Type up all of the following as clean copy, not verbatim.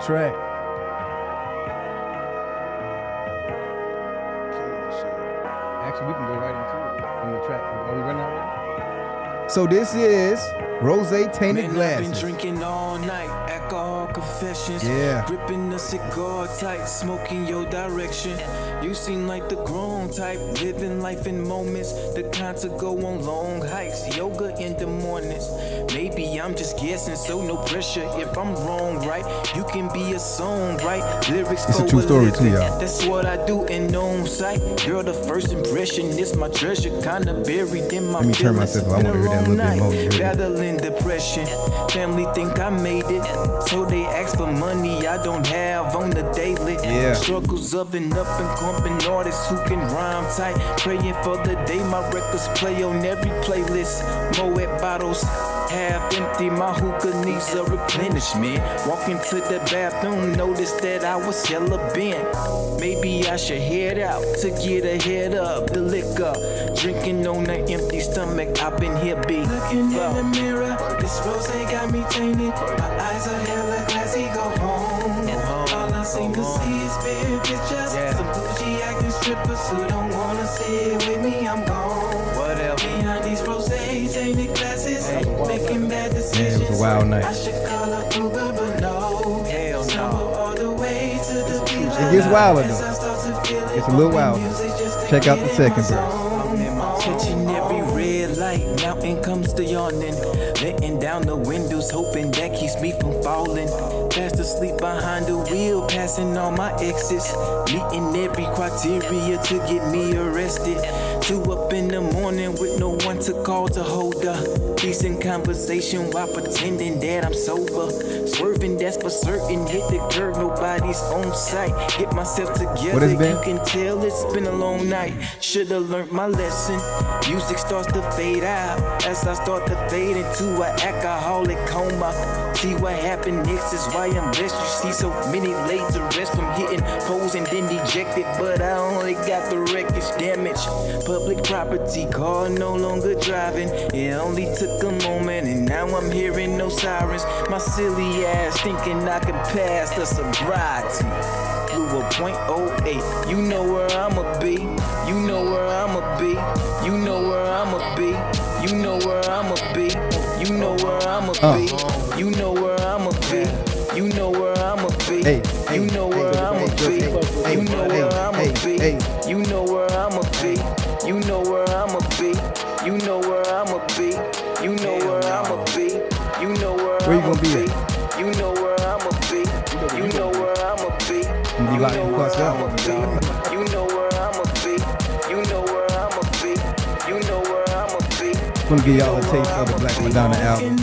track. Actually, we can go right into it from the track. Are we running already? So this is Rose Tainted Glasses. I've been drinking all night, alcohol confessions. Yeah. Gripping a cigar tight, smoking your direction. You seem like the grown type, living life in moments. The kind to go on long hikes, yoga in the mornings. Maybe I'm just guessing, so no pressure. If I'm wrong, right? You can be a song, right? Lyrics It's for a true story too, living. y'all. That's what I do in on sight. Girl, the first impression is my treasure, kinda buried in my Let me turn feelings. myself up. I want to hear that a little bit more. You heard it? Battling depression, family think I made it, so they ask for money I don't have on the daily. Yeah. Struggles of an up and coming artist who can rhyme tight. Praying for the day my records play on every playlist. Moet bottles half empty, my hookah needs a replenishment. Walking to the bathroom, noticed that I was hella bent. Maybe I should head out to get a head up the liquor. Drinking on an empty stomach, I've been here beat. Looking in the mirror, this rose got me tainted. My eyes are hella glassy, go home. All I seem to see is big pictures. Some bougie acting strippers who don't wanna sit with me, I'm gone. Whatever. Behind these rose tainted glasses, making bad decisions. Man, it was a wild night. I should call a Uber, but no. Hell no. All the way to the beach. It gets wilder though. It's a little wild. Check out the second verse. Catching every red light, mountain comes to yawning. Letting down the windows, hoping that keeps me from falling. Fast asleep behind the wheel, passing all my exits. Meeting every criteria to get me arrested. 2 up in the morning with no one to call to hold a decent conversation while pretending that I'm sober. Swerving, that's for certain. Hit the curb, nobody's on sight. Get myself together, What has been? you can tell it's been a long night. Should've learned my lesson. Music starts to fade out as I start to fade into an alcoholic coma. See what happened next is why I'm blessed. You see so many laid to rest from hitting poles and then dejected, but I only got the wreckage damage. Public property, car no longer driving. It only took a moment and now I'm hearing no sirens. My silly ass thinking I can pass the sobriety. Blew a .08. You know where I'ma be. You know where I'ma be. You know where I'ma be. You know where I'ma be. You know where I'ma be. You know where I'ma be. You know where I'ma be. You know where I'ma be. You know where I'ma be. You know where I'ma be. You know where I'ma be. You know where I'ma be. You know where I'ma be. You know where you gonna be at? You know where I'ma be. You know where I'ma be. You locked the fuck up. You know where I'ma be. You know where I'ma be. You know where I'ma be. I'm gonna give y'all a taste of the Black Madonna album.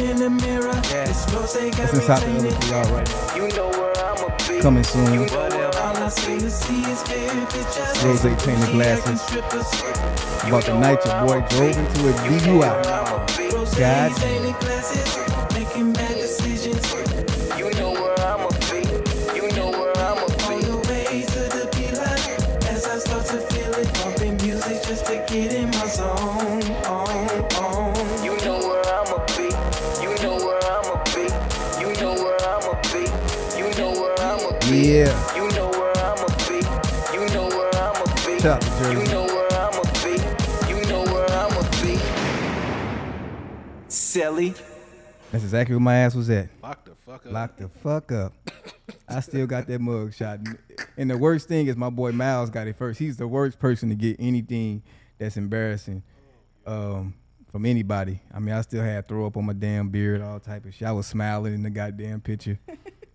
It's inside the other for y'all right now. You know where I'ma be. Coming soon. All I see is big pictures. Rose Tainted Glasses. About the night your boy drove into a DUI. God damn. Making bad decisions. You know where I'ma be. You know where I'ma be. On the way to the beeline. As I start to feel it, bumping music just to get in my zone. You know where I'ma be. You know where I'ma be. You know where I'ma be. You know where I'ma be. Yeah. You know where I'ma be. You know where I'ma be. Shout out to Jersey. You know where I'ma be. You know where I'ma be. Sally. That's exactly where my ass was at. Lock the fuck up. Lock the fuck up. I still got that mug shot. And the worst thing is my boy Miles got it first. He's the worst person to get anything that's embarrassing from anybody. I mean, I still had throw up on my damn beard, all type of shit. I was smiling in the goddamn picture.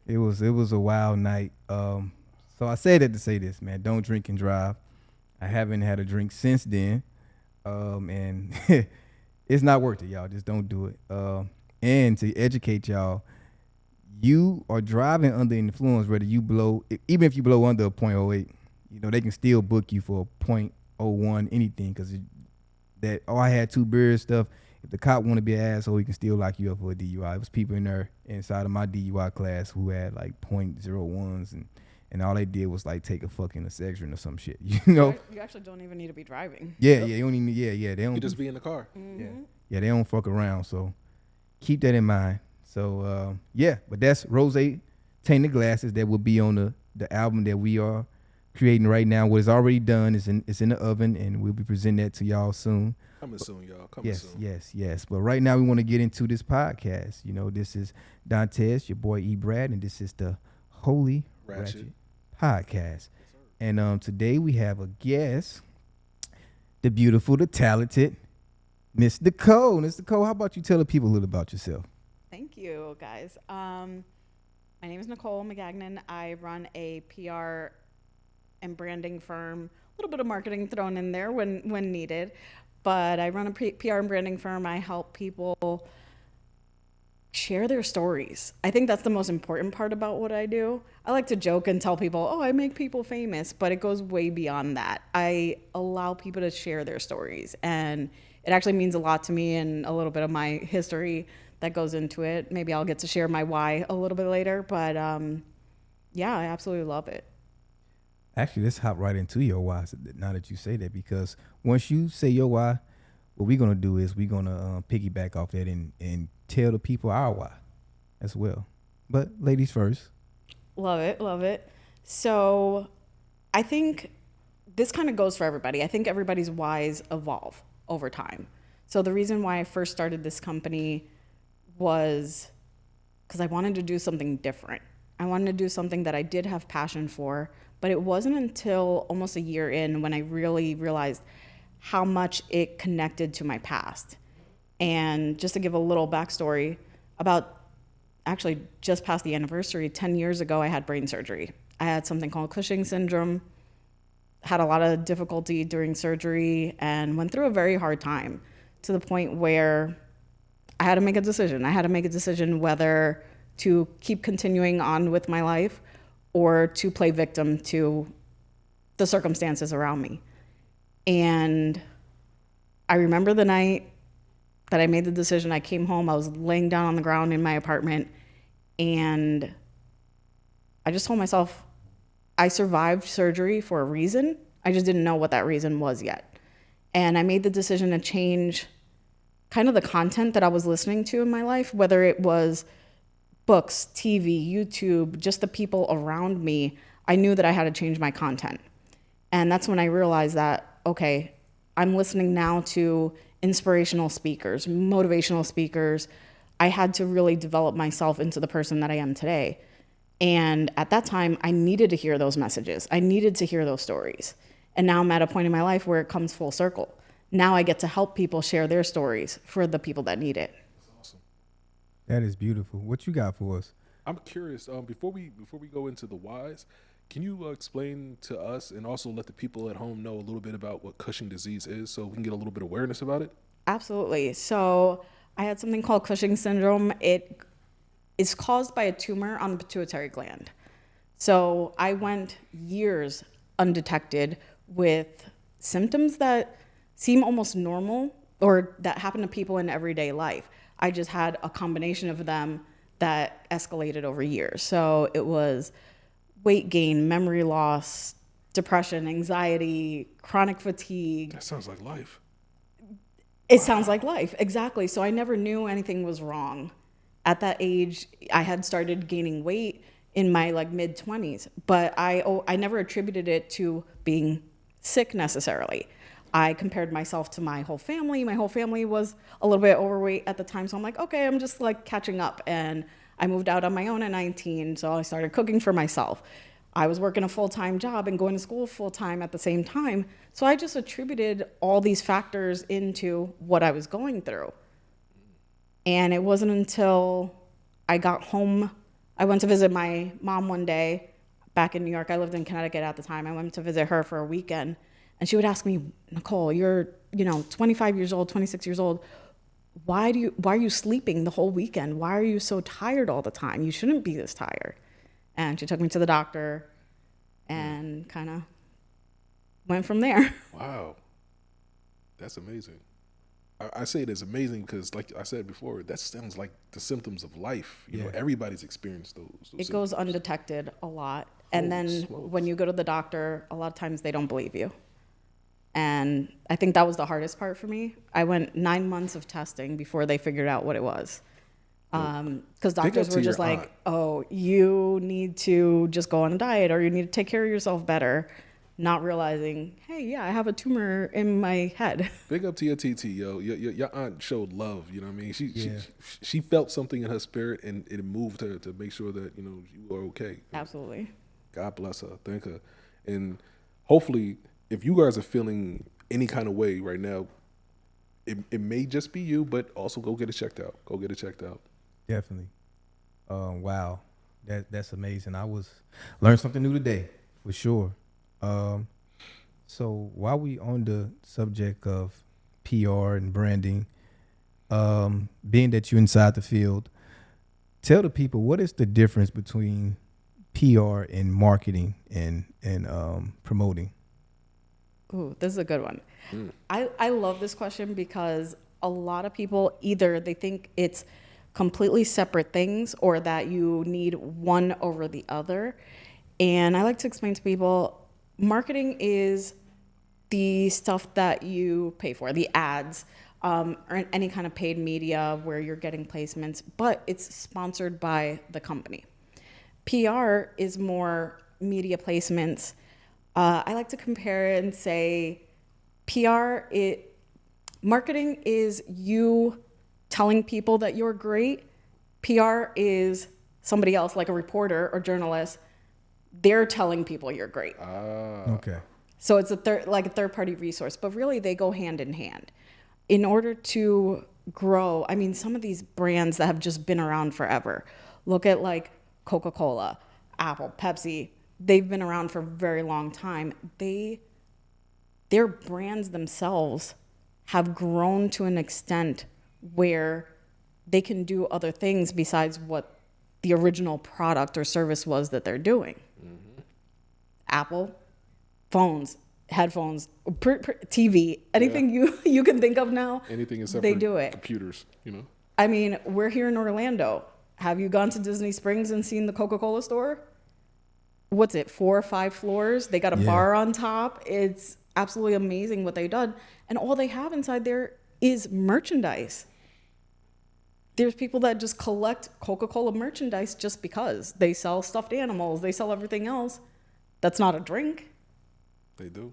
It was a wild night. So I say that to say this, man. Don't drink and drive. I haven't had a drink since then. And it's not worth it, y'all. Just don't do it. And to educate y'all, you are driving under influence, whether you blow, even if you blow under a .08, you know, they can still book you for a .01 anything, because that, I had 2 beers stuff. If the cop want to be an asshole, he can still lock you up for a DUI. It was people in there inside of my DUI class who had like .01s, and all they did was like take a fucking Excedrin or some shit, you know? You actually don't even need to be driving. Yeah, you don't even, they don't. You just be in the car. Mm-hmm. Yeah, they don't fuck around, so keep that in mind. So, but that's Rose Tainted Glasses that will be on the album that we are creating right now. What is already done is it's in the oven, and we'll be presenting that to y'all soon. Coming soon, y'all. Coming soon. Yes. But right now we want to get into this podcast. You know, this is Dontez, your boy E. Brad, and this is the Holy Ratchet podcast. And today we have a guest, the beautiful, the talented Miss Nicole. Miss Nicole, how about you tell the people a little about yourself? Thank you, guys. My name is Nicole Magagnin. I run a PR and branding firm. A little bit of marketing thrown in there when needed. But I run a PR and branding firm. I help people share their stories. I think that's the most important part about what I do. I like to joke and tell people, oh, I make people famous, but it goes way beyond that. I allow people to share their stories, and it actually means a lot to me, and a little bit of my history that goes into it. Maybe I'll get to share my why a little bit later, but yeah, I absolutely love it. Actually, let's hop right into your why now that you say that, because once you say your why, what we're going to do is we're going to piggyback off that and tell the people our why as well. But ladies first. Love it. So I think this kind of goes for everybody. I think everybody's whys evolve over time. So the reason why I first started this company was because I wanted to do something different. I wanted to do something that I did have passion for, but it wasn't until almost a year in when I really realized how much it connected to my past. And just to give a little backstory, about actually just past the anniversary, 10 years ago, I had brain surgery. I had something called Cushing syndrome, had a lot of difficulty during surgery, and went through a very hard time to the point where I had to make a decision. I had to make a decision whether to keep continuing on with my life or to play victim to the circumstances around me. And I remember the night that I made the decision. I came home, I was laying down on the ground in my apartment, and I just told myself, I survived surgery for a reason. I just didn't know what that reason was yet. And I made the decision to change kind of the content that I was listening to in my life, whether it was books, TV, YouTube, just the people around me. I knew that I had to change my content. And that's when I realized that, okay, I'm listening now to inspirational speakers, motivational speakers. I had to really develop myself into the person that I am today. And at that time, I needed to hear those messages. I needed to hear those stories. And now I'm at a point in my life where it comes full circle. Now I get to help people share their stories for the people that need it. Awesome. That is beautiful. What you got for us? I'm curious. Before we go into the whys, can you explain to us and also let the people at home know a little bit about what Cushing disease is, so we can get a little bit of awareness about it? Absolutely. So I had something called Cushing syndrome. It is caused by a tumor on the pituitary gland. So I went years undetected with symptoms that seem almost normal or that happen to people in everyday life. I just had a combination of them that escalated over years. So it was weight gain, memory loss, depression, anxiety, chronic fatigue. That sounds like life. It sounds like life, exactly. So I never knew anything was wrong. At that age, I had started gaining weight in my mid-20s, but I never attributed it to being sick necessarily. I compared myself to my whole family. My whole family was a little bit overweight at the time, so I'm like, okay, I'm just catching up. And I moved out on my own at 19, so I started cooking for myself. I was working a full-time job and going to school full-time at the same time, so I just attributed all these factors into what I was going through. And it wasn't until I got home, I went to visit my mom one day back in New York. I lived in Connecticut at the time. I went to visit her for a weekend, and she would ask me, Nicole, you're 25 years old, 26 years old. Why are you sleeping the whole weekend? Why are you so tired all the time? You shouldn't be this tired. And she took me to the doctor and kind of went from there. Wow. That's amazing. I say it is amazing because, like I said before, that sounds like the symptoms of life. You know, everybody's experienced those It goes undetected a lot. And then when you go to the doctor, a lot of times they don't believe you. And I think that was the hardest part for me. I went 9 months of testing before they figured out what it was. Because doctors were just like, oh, you need to just go on a diet or you need to take care of yourself better. Not realizing, hey, yeah, I have a tumor in my head. Big up to your TT, yo. Your aunt showed love. You know what I mean? She felt something in her spirit, and it moved her to make sure that you were okay. Absolutely. God bless her. Thank her. And hopefully, if you guys are feeling any kind of way right now, it may just be you, but also go get it checked out. Go get it checked out. Definitely. Wow, that's amazing. I learned something new today for sure. So while we on the subject of PR and branding, being that you're inside the field, tell the people what is the difference between PR and marketing and promoting. Ooh, this is a good one. I love this question because a lot of people either they think it's completely separate things or that you need one over the other. And I like to explain to people, marketing is the stuff that you pay for, the ads, or any kind of paid media where you're getting placements, but it's sponsored by the company. PR is more media placements. I like to compare it and say marketing is you telling people that you're great. PR is somebody else, like a reporter or journalist. They're telling people you're great. Okay. So it's a third party resource, but really they go hand in hand. In order to grow, I mean, some of these brands that have just been around forever. Look at like Coca-Cola, Apple, Pepsi. They've been around for a very long time. Their brands themselves have grown to an extent where they can do other things besides what the original product or service was that they're doing. Mm-hmm. Apple, phones, headphones, TV, anything you can think of now, anything except they for do it. Computers, I mean, we're here in Orlando. Have you gone to Disney Springs and seen the Coca-Cola store? What's it, 4 or 5 floors? They got a bar on top. It's absolutely amazing what they've done. And all they have inside there is merchandise. There's people that just collect Coca-Cola merchandise just because. They sell stuffed animals. They sell everything else. That's not a drink. They do.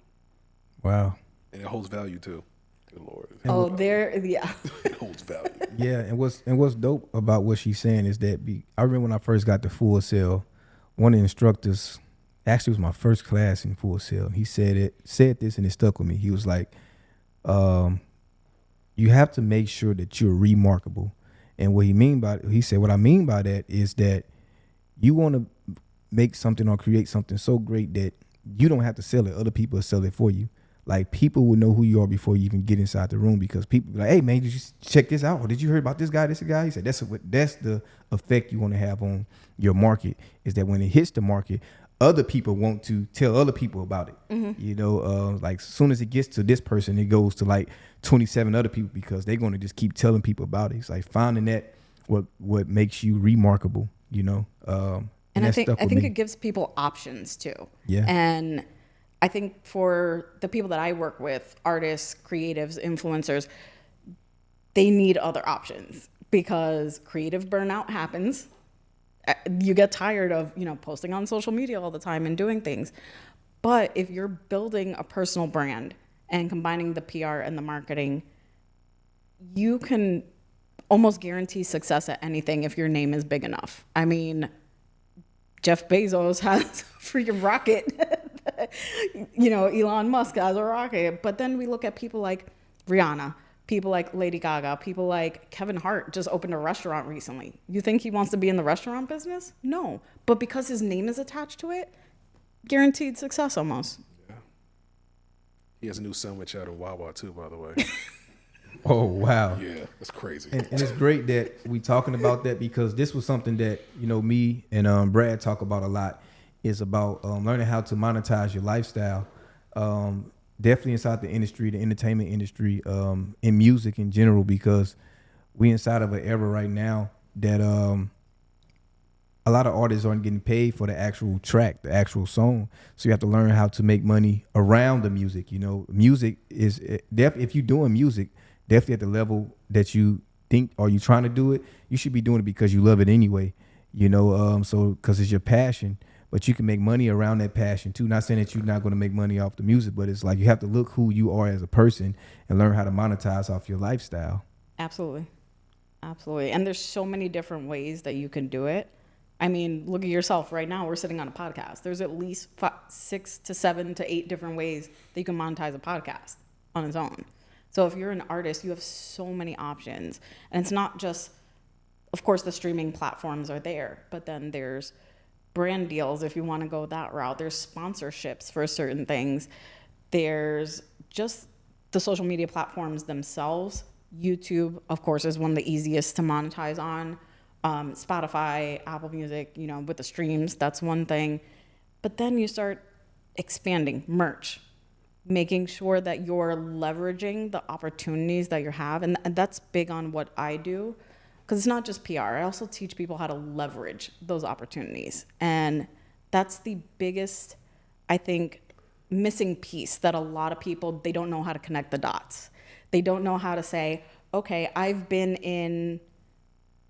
Wow. And it holds value too. Good Lord. It holds value. Yeah, and what's dope about what she's saying is that I remember when I first got to Full Sail, one of the instructors, actually was my first class in Full Sail. He said this and it stuck with me. He was like, you have to make sure that you're remarkable. And what he said, what I mean by that is that you want to make something or create something so great that you don't have to sell it. Other people will sell it for you. Like, people will know who you are before you even get inside the room, because people be like, hey man, did you check this out? Or did you hear about this guy, He said, that's the effect you want to have on your market, is that when it hits the market, other people want to tell other people about it. Mm-hmm. Like as soon as it gets to this person, it goes to like 27 other people, because they're going to just keep telling people about it. It's like finding that what makes you remarkable, And I think it gives people options too. Yeah. And I think for the people that I work with, artists, creatives, influencers, they need other options, because creative burnout happens. You get tired of, posting on social media all the time and doing things. But if you're building a personal brand and combining the PR and the marketing, you can almost guarantee success at anything if your name is big enough. I mean, Jeff Bezos has a freaking rocket. Elon Musk has a rocket. But then we look at people like Rihanna, people like Lady Gaga, people like Kevin Hart just opened a restaurant recently. You think he wants to be in the restaurant business? No. But because his name is attached to it, guaranteed success almost. Yeah. He has a new sandwich out in Wawa too, by the way. Oh, wow. Yeah, that's crazy. And it's great that we talking about that, because this was something that, me and Brad talk about a lot, is about learning how to monetize your lifestyle. Definitely inside the industry, the entertainment industry, in music in general, because we inside of an era right now that a lot of artists aren't getting paid for the actual track, the actual song. So you have to learn how to make money around the music. Music is if you're doing music, definitely at the level that you think or you trying to do it, you should be doing it because you love it anyway. So because it's your passion. But you can make money around that passion too. Not saying that you're not going to make money off the music, but it's like you have to look who you are as a person and learn how to monetize off your lifestyle. Absolutely. Absolutely. And there's so many different ways that you can do it. I mean, look at yourself right now. We're sitting on a podcast. There's at least 6 to 7 to 8 different ways that you can monetize a podcast on its own. So if you're an artist, you have so many options. And it's not just, of course, the streaming platforms are there, but then there's brand deals if you want to go that route. There's sponsorships for certain things. There's just the social media platforms themselves. YouTube, of course, is one of the easiest to monetize on. Spotify, Apple Music, with the streams, that's one thing. But then you start expanding merch, making sure that you're leveraging the opportunities that you have. And that's big on what I do. Because it's not just PR. I also teach people how to leverage those opportunities. And that's the biggest, I think, missing piece that a lot of people, they don't know how to connect the dots. They don't know how to say, okay, I've been in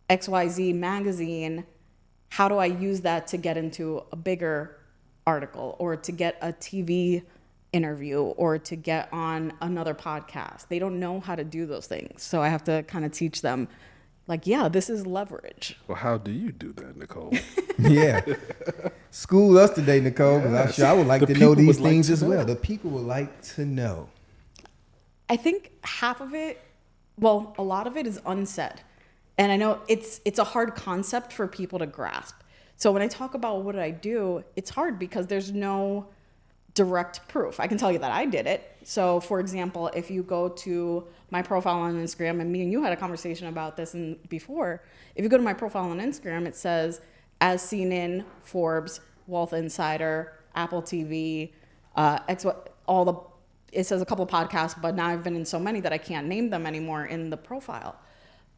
XYZ magazine. How do I use that to get into a bigger article or to get a TV interview or to get on another podcast? They don't know how to do those things. So I have to kind of teach them, like, yeah, this is leverage. Well, how do you do that, Nicole? Yeah. School us today, Nicole, because I'm sure I would like to know these things as well. The people would like to know. I think half of it, well, a lot of it is unsaid. And I know it's a hard concept for people to grasp. So when I talk about what I do, it's hard because there's no direct proof. I can tell you that I did it. So for example, if you go to my profile on Instagram, and me and you had a conversation about this before, if you go to my profile on Instagram, it says, as seen in Forbes, Wealth Insider, Apple TV, it says a couple of podcasts, but now I've been in so many that I can't name them anymore in the profile.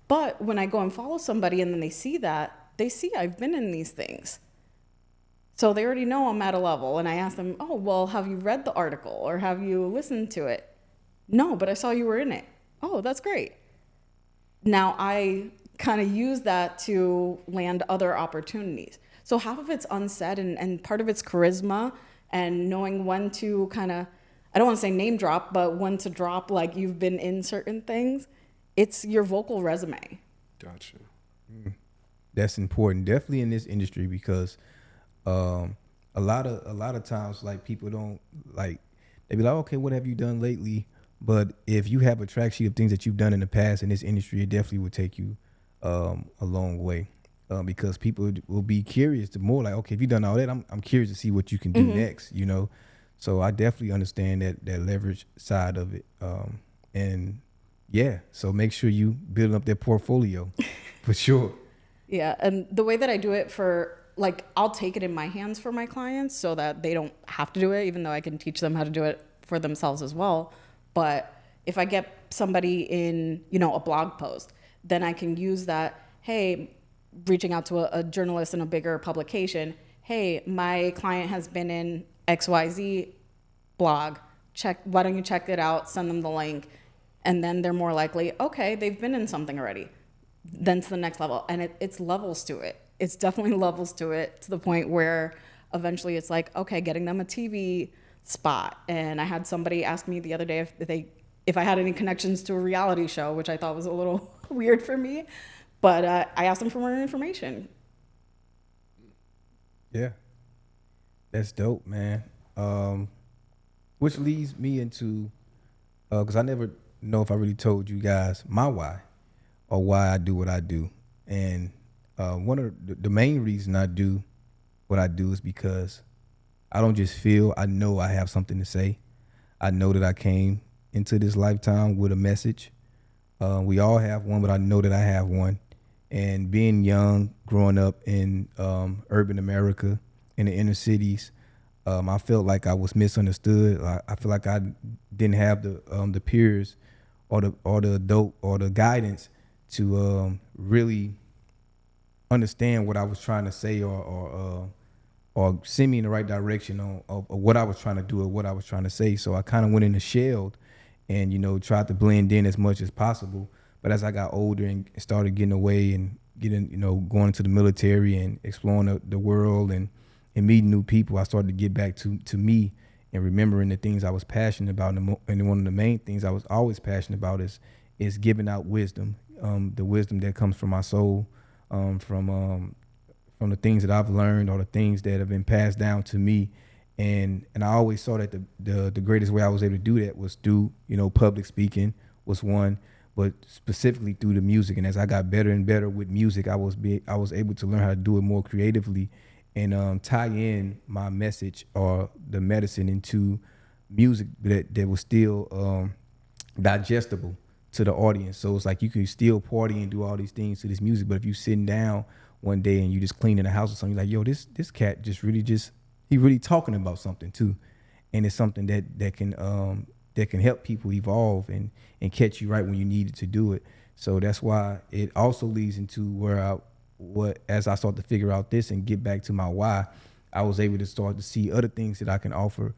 But when I go and follow somebody and then they see that, they see I've been in these things. So they already know I'm at a level. And I ask them, oh, well, have you read the article or have you listened to it? No, but I saw you were in it. Oh, that's great. Now I kind of use that to land other opportunities. So half of it's unsaid and part of it's charisma and knowing when to kind of, I don't want to say name drop, but when to drop like you've been in certain things. It's your vocal resume. Gotcha. That's important, definitely in this industry, because a lot of times, like, people don't, like, they be like, okay, what have you done lately? But if you have a track sheet of things that you've done in the past in this industry, it definitely would take you a long way, because people will be curious to more like, okay, if you've done all that, I'm curious to see what you can do next, So I definitely understand that leverage side of it. And yeah, so make sure you build up that portfolio for sure. Yeah, and the way that I do it I'll take it in my hands for my clients so that they don't have to do it, even though I can teach them how to do it for themselves as well. But if I get somebody in, a blog post, then I can use that, hey, reaching out to a journalist in a bigger publication, hey, my client has been in XYZ blog, why don't you check it out, send them the link, and then they're more likely, okay, they've been in something already. Then to the next level. And it's levels to it. It's definitely levels to it, to the point where eventually it's like, okay, getting them a TV spot. And I had somebody ask me the other day if I had any connections to a reality show, which I thought was a little weird for me. But I asked them for more information. Yeah. That's dope, man. Which leads me into, because I never know if I really told you guys my why or why I do what I do. And one of the main reason I do what I do is because I don't just feel, I know I have something to say. I know that I came into this lifetime with a message. We all have one, but I know that I have one. And being young, growing up in urban America, in the inner cities, I felt like I was misunderstood. I feel like I didn't have the peers or the adult or the guidance to really understand what I was trying to say or send me in the right direction of what I was trying to do or what I was trying to say. So I kind of went in the shell and, tried to blend in as much as possible. But as I got older and started getting away and going into the military and exploring the world and meeting new people, I started to get back to me and remembering the things I was passionate about. And one of the main things I was always passionate about is giving out wisdom, the wisdom that comes from my soul, from the things that I've learned or the things that have been passed down to me. And I always saw that the greatest way I was able to do that was through, public speaking was one, but specifically through the music. And as I got better and better with music, I was able to learn how to do it more creatively and tie in my message or the medicine into music that was still digestible to the audience. So it's like you can still party and do all these things to this music, but if you sitting down one day and you just cleaning the house or something, you're like, yo, this cat he really talking about something too, and it's something that can help people evolve and catch you right when you needed to do it. So that's why it also leads into where as I start to figure out this and get back to my why, I was able to start to see other things that I can offer,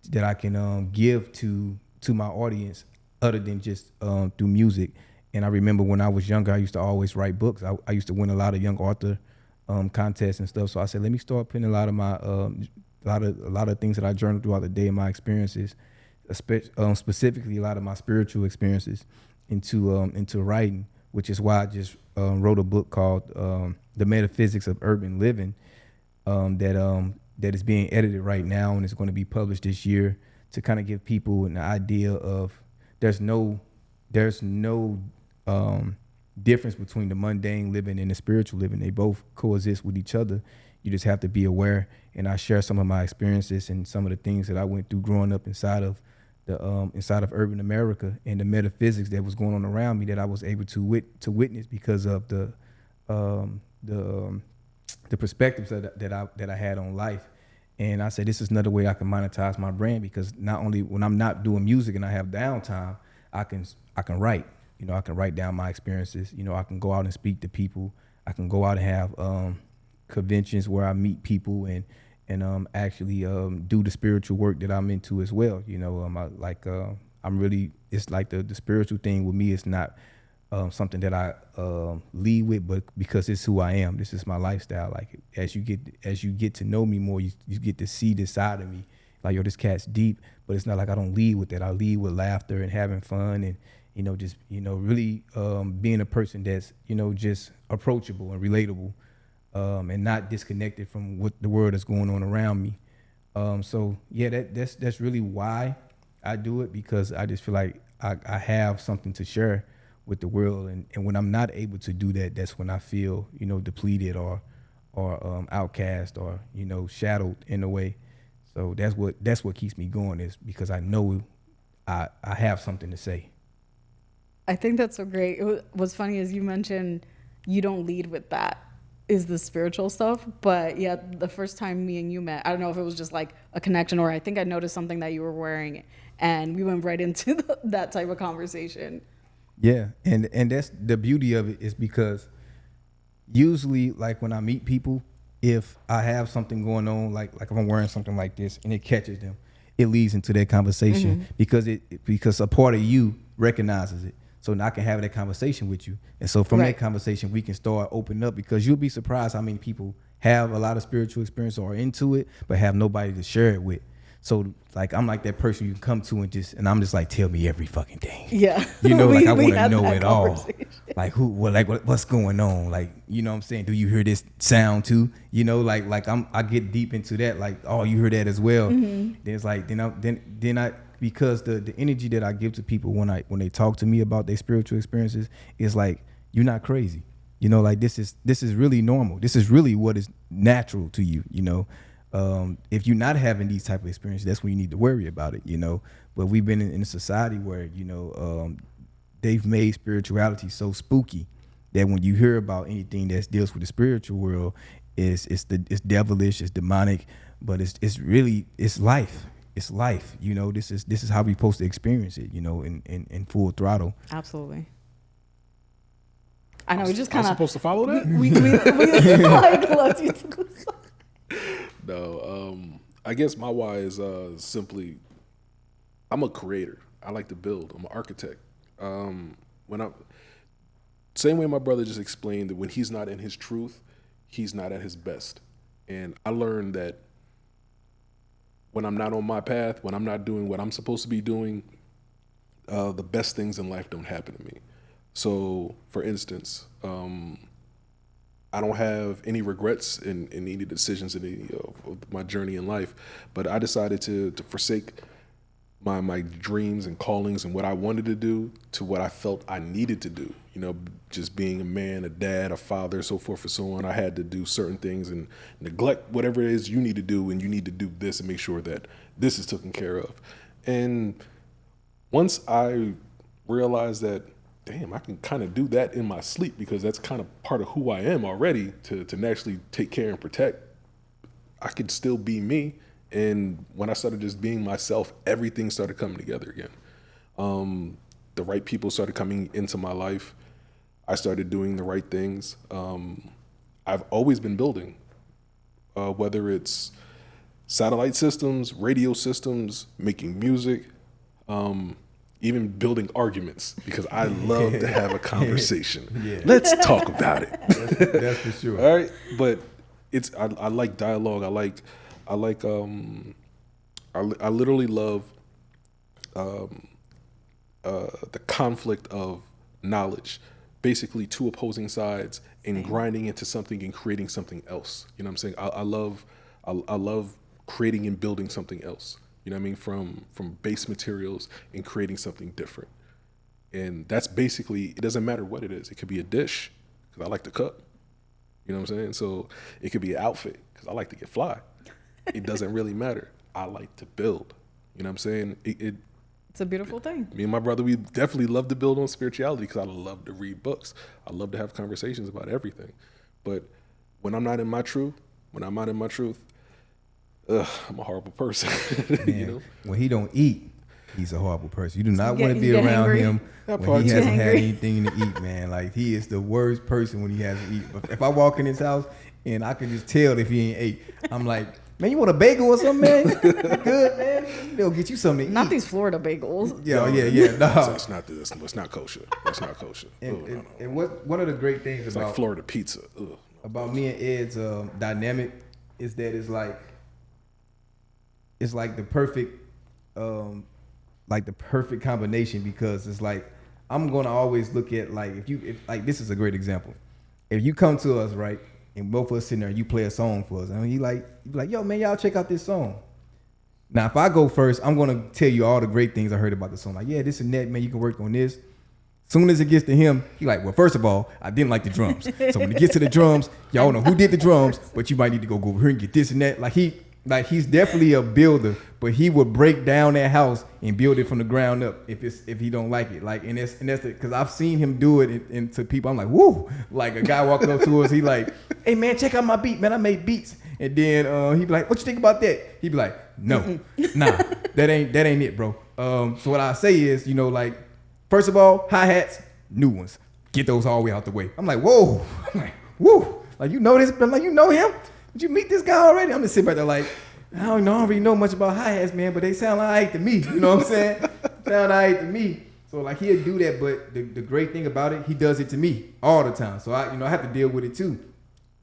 that I can give to my audience other than just through music. And I remember when I was younger, I used to always write books. I used to win a lot of young author contests and stuff. So I said, let me start putting a lot of my a lot of things that I journaled throughout the day and my experiences, specifically a lot of my spiritual experiences, into writing, which is why I just wrote a book called The Metaphysics of Urban Living that is being edited right now and it's going to be published this year to kind of give people an idea of there's no difference between the mundane living and the spiritual living. They both coexist with each other. You just have to be aware. And I share some of my experiences and some of the things that I went through growing up inside of urban America and the metaphysics that was going on around me that I was able to witness because of the perspectives that I had on life. And I said, this is another way I can monetize my brand, because not only when I'm not doing music and I have downtime, I can write. I can write down my experiences. I can go out and speak to people. I can go out and have conventions where I meet people and actually do the spiritual work that I'm into as well. I'm really, it's like the spiritual thing with me is not something that I lead with, but because it's who I am. This is my lifestyle. Like as you get to know me more, you get to see this side of me. Like, yo, this cat's deep, but it's not like I don't lead with that. I lead with laughter and having fun and really being a person that's, just approachable and relatable and not disconnected from what the world is going on around me. So yeah, that's really why I do it, because I just feel like I have something to share with the world. And when I'm not able to do that, that's when I feel, depleted or outcast or, shadowed in a way. So that's what keeps me going, is because I know I have something to say. I think that's so great. What's funny is you mentioned you don't lead with that, is the spiritual stuff. But yeah, the first time me and you met, I don't know if it was just like a connection, or I think I noticed something that you were wearing and we went right into that type of conversation. Yeah, and that's the beauty of it, is because usually, like when I meet people, if I have something going on, like if I'm wearing something like this and it catches them, it leads into that conversation because a part of you recognizes it. So now I can have that conversation with you. And so from that conversation, we can start opening up, because you'll be surprised how many people have a lot of spiritual experience or are into it, but have nobody to share it with. So like, I'm like that person you can come to and I'm just like, tell me every fucking thing. Yeah. I want to know it all. Like what's going on? Like, you know what I'm saying? Do you hear this sound too? I get deep into that. Like, oh, you hear that as well. Mm-hmm. Then it's like, then I because the energy that I give to people when they talk to me about their spiritual experiences is like, you're not crazy. This is really normal. This is really what is natural to you, If you're not having these type of experiences, that's when you need to worry about it, But we've been in a society where, they've made spirituality so spooky that when you hear about anything that deals with the spiritual world, it's devilish, it's demonic, but it's really life. It's life. This is how we're supposed to experience it, in full throttle. Absolutely. I know we just kind of supposed to follow that. We like left you to the side. No, I guess my why is simply, I'm a creator. I like to build. I'm an architect. same way my brother just explained that when he's not in his truth, he's not at his best. And I learned that when I'm not on my path, when I'm not doing what I'm supposed to be doing, the best things in life don't happen to me. So, for instance, I don't have any regrets in any decisions in any of my journey in life, but I decided to forsake my dreams and callings and what I wanted to do to what I felt I needed to do. You know, just being a man, a dad, a father, so forth and so on. I had to do certain things and neglect whatever it is you need to do, and you need to do this and make sure that this is taken care of. And once I realized that, damn, I can kind of do that in my sleep because that's kind of part of who I am already, to naturally take care and protect, I could still be me. And when I started just being myself, everything started coming together again. The right people started coming into my life. I started doing the right things. I've always been building, whether it's satellite systems, radio systems, making music, even building arguments, because I love to have a conversation. Yeah. Let's talk about it. That's for sure. All right, but I like dialogue. I literally love the conflict of knowledge, basically two opposing sides, and grinding into something and creating something else. You know what I'm saying? I love creating and building something else. You know what I mean? From base materials and creating something different. And that's basically, it doesn't matter what it is. It could be a dish, because I like to cook. You know what I'm saying? So it could be an outfit, because I like to get fly. It doesn't really matter. I like to build. You know what I'm saying? It's a beautiful thing. Me and my brother, we definitely love to build on spirituality, because I love to read books. I love to have conversations about everything. But when I'm not in my truth, I'm a horrible person. Man, you know? When he don't eat, he's a horrible person. You do not want to be around angry. him when he hasn't had anything to eat, man. Like, he is the worst person when he hasn't eaten. But if I walk in his house and I can just tell if he ain't ate, I'm like, man, you want a bagel or something, man? You good, man? They'll get you something to eat. Not these Florida bagels. Yeah. No. It's not this. It's not kosher. It's not kosher. And one of the great things it's about like Florida pizza. About me and Ed's dynamic is that it's like the perfect combination, because it's like, I'm gonna always look at, like, if this is a great example. If you come to us, right, and both of us sitting there and you play a song for us, and you be like, yo, man, y'all check out this song. Now, if I go first, I'm gonna tell you all the great things I heard about the song. Like, yeah, this and that, man, you can work on this. Soon as it gets to him, he like, well, first of all, I didn't like the drums. So when it gets to the drums, y'all know who did the drums, but you might need to go over here and get this and that. Like he's definitely a builder, but he would break down that house and build it from the ground up if he don't like it. Like, and that's because I've seen him do it and to people. I'm like, woo! Like, a guy walking up to us, he like, hey man, check out my beat, man. I made beats. And then he'd be like, what you think about that? He'd be like, no, nah, that ain't it, bro. So what I say is, like, first of all, hi-hats, new ones. Get those all the way out the way. I'm like, whoa. I'm like, woo. Like, you know this? I'm like, you know him? Did you meet this guy already? I'm just sitting back there like, I don't really know much about hi-hats, man, but they sound like alright to me. You know what I'm saying? Sound alright to me. So, like, he'll do that, but the great thing about it, he does it to me all the time. So, I have to deal with it too.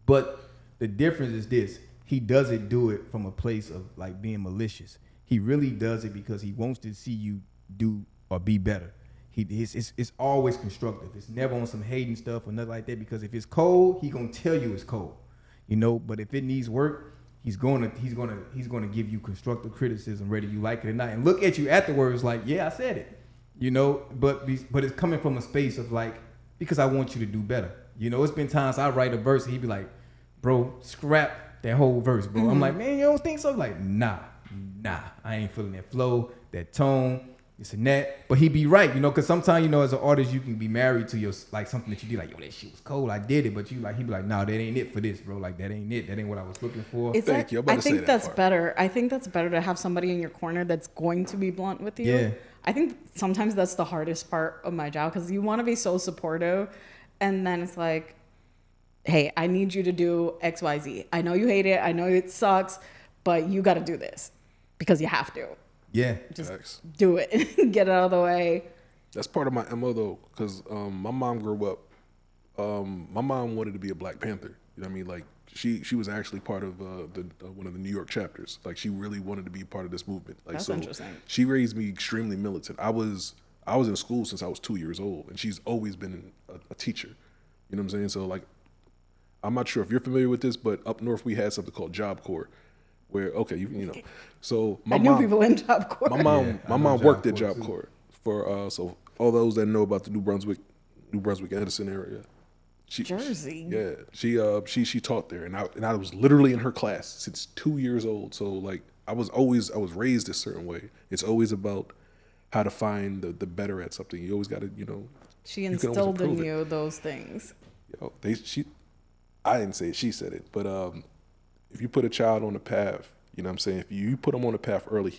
But the difference is this. He doesn't do it from a place of, like, being malicious. He really does it because he wants to see you do or be better. It's always constructive. It's never on some hating stuff or nothing like that, because if it's cold, he gonna tell you it's cold. But if it needs work, he's gonna give you constructive criticism, whether you like it or not, and look at you afterwards like, yeah, I said it. But it's coming from a space of, like, because I want you to do better. It's been times I write a verse and he'd be like, bro, scrap that whole verse, bro. Mm-hmm. I'm like, man, you don't think so? Like, nah, I ain't feeling that flow, that tone, this and that. But he be right, because sometimes, as an artist, you can be married to your, like, something that you do, like, yo, that shit was cold, I did it. But he be like, nah, that ain't it for this, bro. Like, that ain't it. That ain't what I was looking for. Thank you. I think that's better. I think that's better to have somebody in your corner that's going to be blunt with you. Yeah. I think sometimes that's the hardest part of my job, because you want to be so supportive, and then it's like, hey, I need you to do X, Y, Z. I know you hate it. I know it sucks, but you got to do this because you have to. Yeah. Just do it. Get it out of the way. That's part of my MO, though, because my mom grew up My mom wanted to be a Black Panther. You know what I mean? Like she was actually part of one of the New York chapters. Like she really wanted to be part of this movement. Like That's interesting. She raised me extremely militant. I was in school since I was 2 years old, and she's always been a teacher. You know what I'm saying? So like, I'm not sure if you're familiar with this, but up north we had something called Job Corps, where you know. So I knew people in Job Corps. My mom worked at Job Corps for so all those that know about the New Brunswick Edison area. Jersey. She taught there, and I was literally in her class since 2 years old. So like I was raised a certain way. It's always about how to find the better at something. You always got to, you know. She instilled in you those things. I didn't say it, she said it, but if you put a child on a path, you know what I'm saying, if you put them on a path early,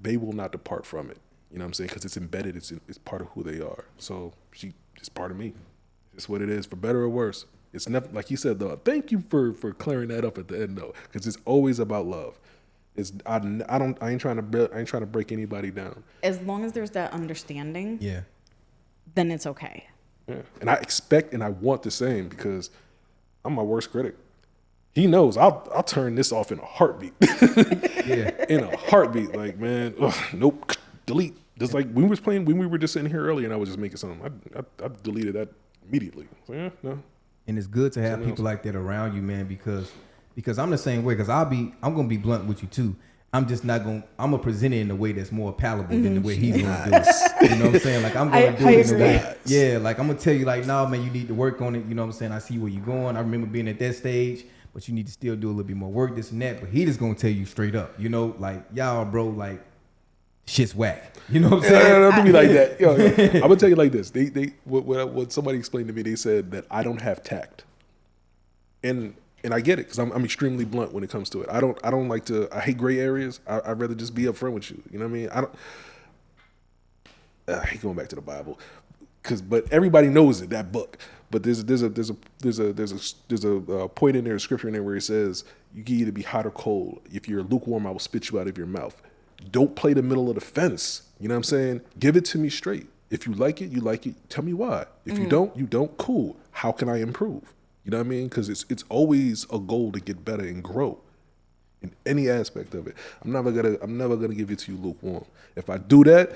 they will not depart from it. You know what I'm saying? Because it's embedded, it's part of who they are. So it's part of me. It's what it is, for better or worse. It's never, like you said though, thank you for clearing that up at the end though, because it's always about love. I ain't trying to break anybody down. As long as there's that understanding, then it's okay. Yeah. And I expect and I want the same, because I'm my worst critic. He knows I'll turn this off in a heartbeat. In a heartbeat. Like, man, nope, delete. Just like when we were just sitting here earlier and I was just making something, I deleted that immediately. So, yeah, no. And it's good to have people like that around you, man, because I'm the same way. Because I'm gonna be blunt with you too. I'm gonna present it in a way that's more palatable than the way he's gonna do it. You know what I'm saying? Like I'm gonna do it in a way. Like I'm gonna tell you, like, nah, man, you need to work on it. You know what I'm saying? I see where you're going. I remember being at that stage, but you need to still do a little bit more work, this and that. But he just gonna tell you straight up, you know, like, y'all, bro, like, shit's whack. You know what I'm saying? Don't be like that. Yo, I'm gonna tell you like this. What somebody explained to me, they said that I don't have tact, and I get it, because I'm extremely blunt when it comes to it. I don't like to. I hate gray areas. I'd rather just be upfront with you. You know what I mean? I hate going back to the Bible, but everybody knows it, that book. But there's a point in there, a scripture in there where it says you can either be hot or cold. If you're lukewarm, I will spit you out of your mouth. Don't play the middle of the fence. You know what I'm saying? Give it to me straight. If you like it, you like it. Tell me why. If you don't, you don't. Cool. How can I improve? You know what I mean? Because it's always a goal to get better and grow in any aspect of it. I'm never gonna give it to you lukewarm. If I do that,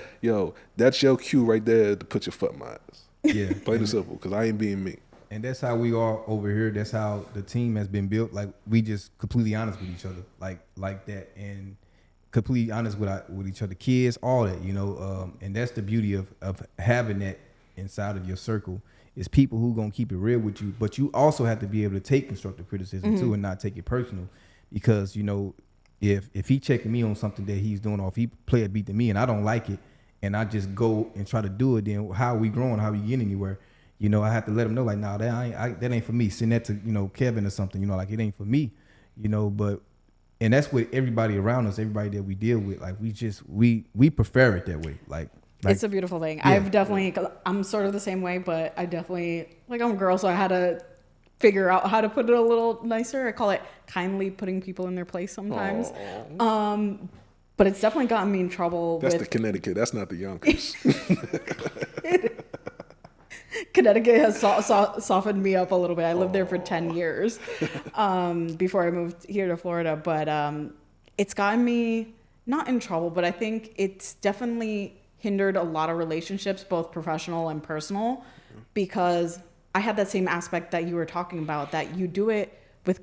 that's your cue right there to put your foot in my ass. Yeah, plain and simple. Because I ain't being me. And that's how we are over here. That's how the team has been built. Like, we just completely honest with each other, like that, and completely honest with each other, kids, all that, you know. And that's the beauty of having that inside of your circle. Is people who gonna keep it real with you, but you also have to be able to take constructive criticism too, and not take it personal, because you know, if he checking me on something that he's doing, or if he play a beat to me and I don't like it, and I just go and try to do it, then how are we growing? How are we getting anywhere? You know, I have to let him know, like, nah, that ain't for me. Send that to, you know, Kevin or something. You know, like, it ain't for me. You know, and that's with everybody around us, everybody that we deal with. Like, we prefer it that way. Like, it's a beautiful thing. Yeah. I'm sort of the same way, but I'm a girl, so I had to figure out how to put it a little nicer. I call it kindly putting people in their place sometimes. But it's definitely gotten me in trouble. That's the Connecticut. That's not the Yonkers. Connecticut has softened me up a little bit. I lived there for 10 years before I moved here to Florida. But it's gotten me not in trouble, but I think it's definitely hindered a lot of relationships, both professional and personal, because I had that same aspect that you were talking about, that you do it with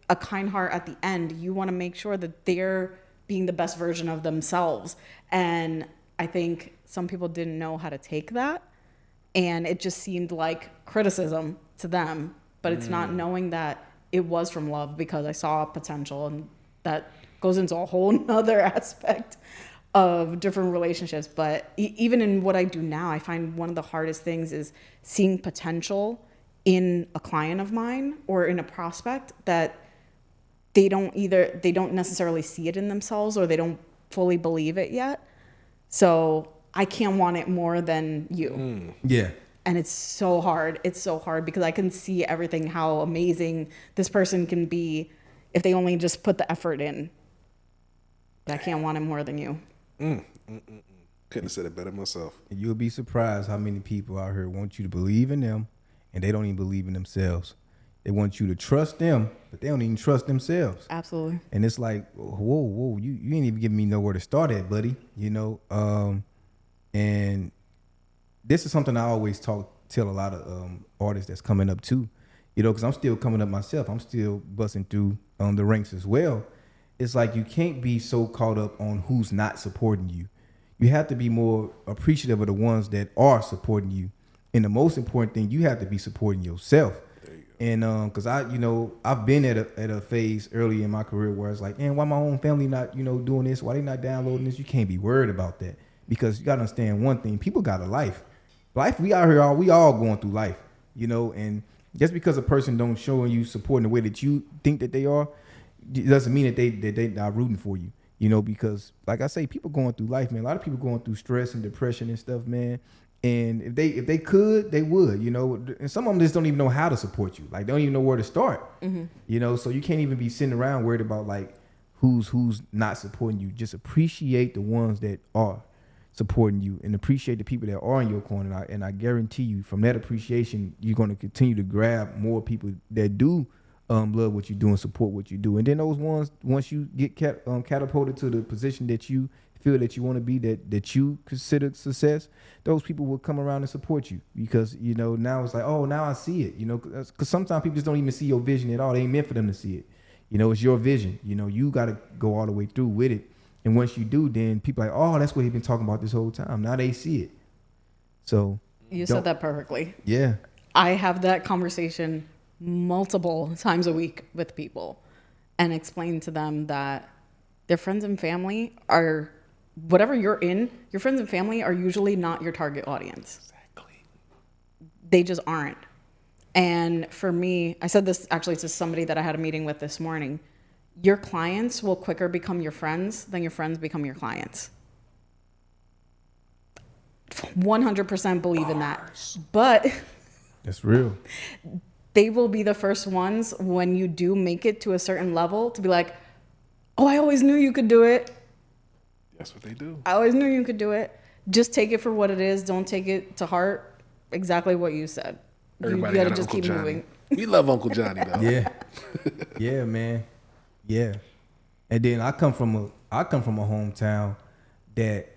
a kind heart at the end. You want to make sure that they're being the best version of themselves. And I think some people didn't know how to take that. And it just seemed like criticism to them, but it's not knowing that it was from love, because I saw potential, and that goes into a whole nother aspect of different relationships. But even in what I do now, I find one of the hardest things is seeing potential in a client of mine or in a prospect that they don't necessarily see it in themselves, or they don't fully believe it yet. So I can't want it more than you. Yeah. And it's so hard. It's so hard, because I can see everything, how amazing this person can be if they only just put the effort in. But I can't want it more than you. Couldn't have said it better myself. And you'll be surprised how many people out here want you to believe in them and they don't even believe in themselves. They want you to trust them, but they don't even trust themselves. Absolutely. And it's like, whoa, you ain't even giving me nowhere to start at, buddy. You know, and this is something I always tell a lot of artists that's coming up too. You know, because I'm still coming up myself. I'm still busting through the ranks as well. It's like you can't be so caught up on who's not supporting you. You have to be more appreciative of the ones that are supporting you. And the most important thing, you have to be supporting yourself. And because I've been at a phase early in my career where it's like, man, why my own family not, doing this? Why they not downloading this? You can't be worried about that, because you got to understand one thing: people got a life. We out here, we all going through life, and just because a person don't show you support in the way that you think that they are, it doesn't mean that they not rooting for you. Because like I say, people going through life, man. A lot of people going through stress and depression and stuff, man. And if they could, they would, And some of them just don't even know how to support you. Like, they don't even know where to start. Mm-hmm. So you can't even be sitting around worried about like who's not supporting you. Just appreciate the ones that are supporting you, and appreciate the people that are in your corner. And I guarantee you, from that appreciation, you're going to continue to grab more people that do love what you do and support what you do. And then those ones, once you get catapulted to the position that you feel that you want to be, that you consider success, those people will come around and support you, because now it's like, oh, now I see it, because sometimes people just don't even see your vision at all. They ain't meant for them to see it. It's your vision. You got to go all the way through with it. And once you do, then people are like, oh, that's what he's been talking about this whole time. Now they see it. So you said that perfectly. Yeah. I have that conversation multiple times a week with people and explain to them that their friends and family are, whatever you're in, your friends and family are usually not your target audience. Exactly. They just aren't. And for me, I said this actually to somebody that I had a meeting with this morning. Your clients will quicker become your friends than your friends become your clients. 100% believe in that. But that's real. They will be the first ones when you do make it to a certain level to be like, oh, I always knew you could do it. That's what they do. I always knew you could do it. Just take it for what it is. Don't take it to heart. Exactly what you said. Everybody you got gotta just Uncle keep Johnny. moving. We love Uncle Johnny though. Yeah. Yeah, man. Yeah. And then I come from a hometown that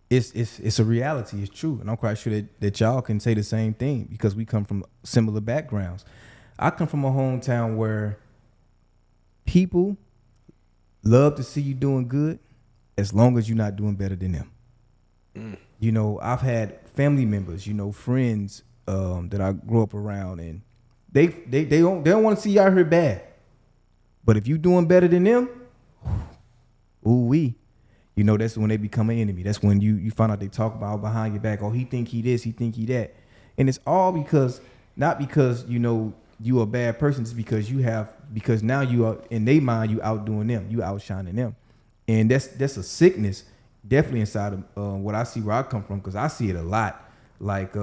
it's a reality. It's true. And I'm quite sure that y'all can say the same thing, because we come from similar backgrounds. I come from a hometown where people love to see you doing good as long as you're not doing better than them. I've had family members, friends that I grew up around, and they don't want to see you out here bad. But if you doing better than them, that's when they become an enemy. That's when you find out they talk about behind your back. Oh, he think he this, he think he that. And it's all not because, you a bad person. It's because now you are, in their mind, you outdoing them, you outshining them. And that's a sickness definitely inside of what I see where I come from, because I see it a lot. Like,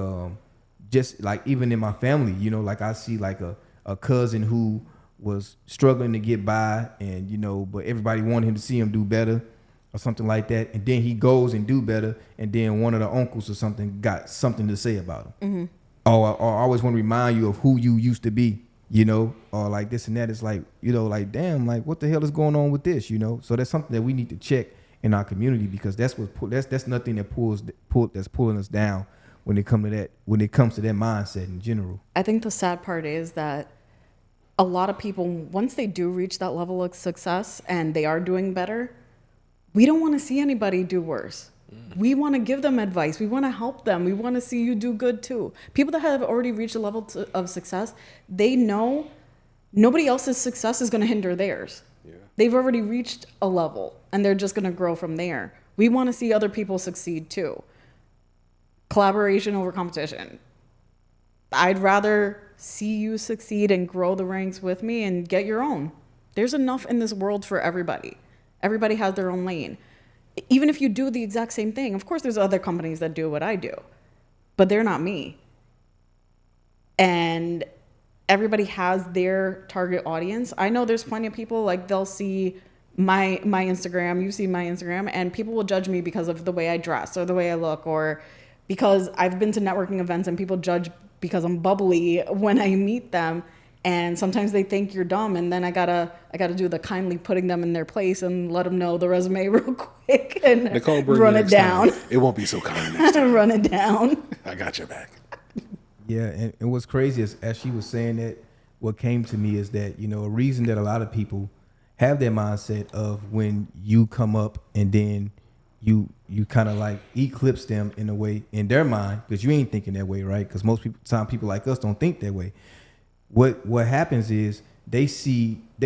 just like even in my family, like I see like a cousin who was struggling to get by, and but everybody wanted him to see him do better or something like that, and then he goes and do better, and then one of the uncles or something got something to say about him. Mm-hmm. Or I always want to remind you of who you used to be, or like this and that. It's like, like, damn, like what the hell is going on with this, So that's something that we need to check in our community, because that's nothing that's pulling us down when it comes to that mindset in general. I think the sad part is that a lot of people, once they do reach that level of success and they are doing better, we don't want to see anybody do worse. We want to give them advice. We want to help them. We want to see you do good too. People that have already reached a level of success, they know nobody else's success is going to hinder theirs. Yeah. They've already reached a level and they're just going to grow from there. We want to see other people succeed too. Collaboration over competition. I'd rather see you succeed and grow the ranks with me and get your own. There's enough in this world for everybody. Everybody has their own lane. Even if you do the exact same thing, of course there's other companies that do what I do, but they're not me. And everybody has their target audience. I know there's plenty of people, like they'll see my Instagram, you see my Instagram, and people will judge me because of the way I dress or the way I look, or because I've been to networking events and people judge because I'm bubbly when I meet them. And sometimes they think you're dumb, and then I gotta do the kindly putting them in their place and let them know the resume real quick and Nicole, bring run me it next down. time. It won't be so kind next time. Run it down. I got your back. Yeah, and what's crazy is, as she was saying that, what came to me is that, you know, a reason that a lot of people have that mindset of when you come up and then you kind of like eclipse them in a way in their mind, because you ain't thinking that way, right? Because most people like us don't think that way. What happens is they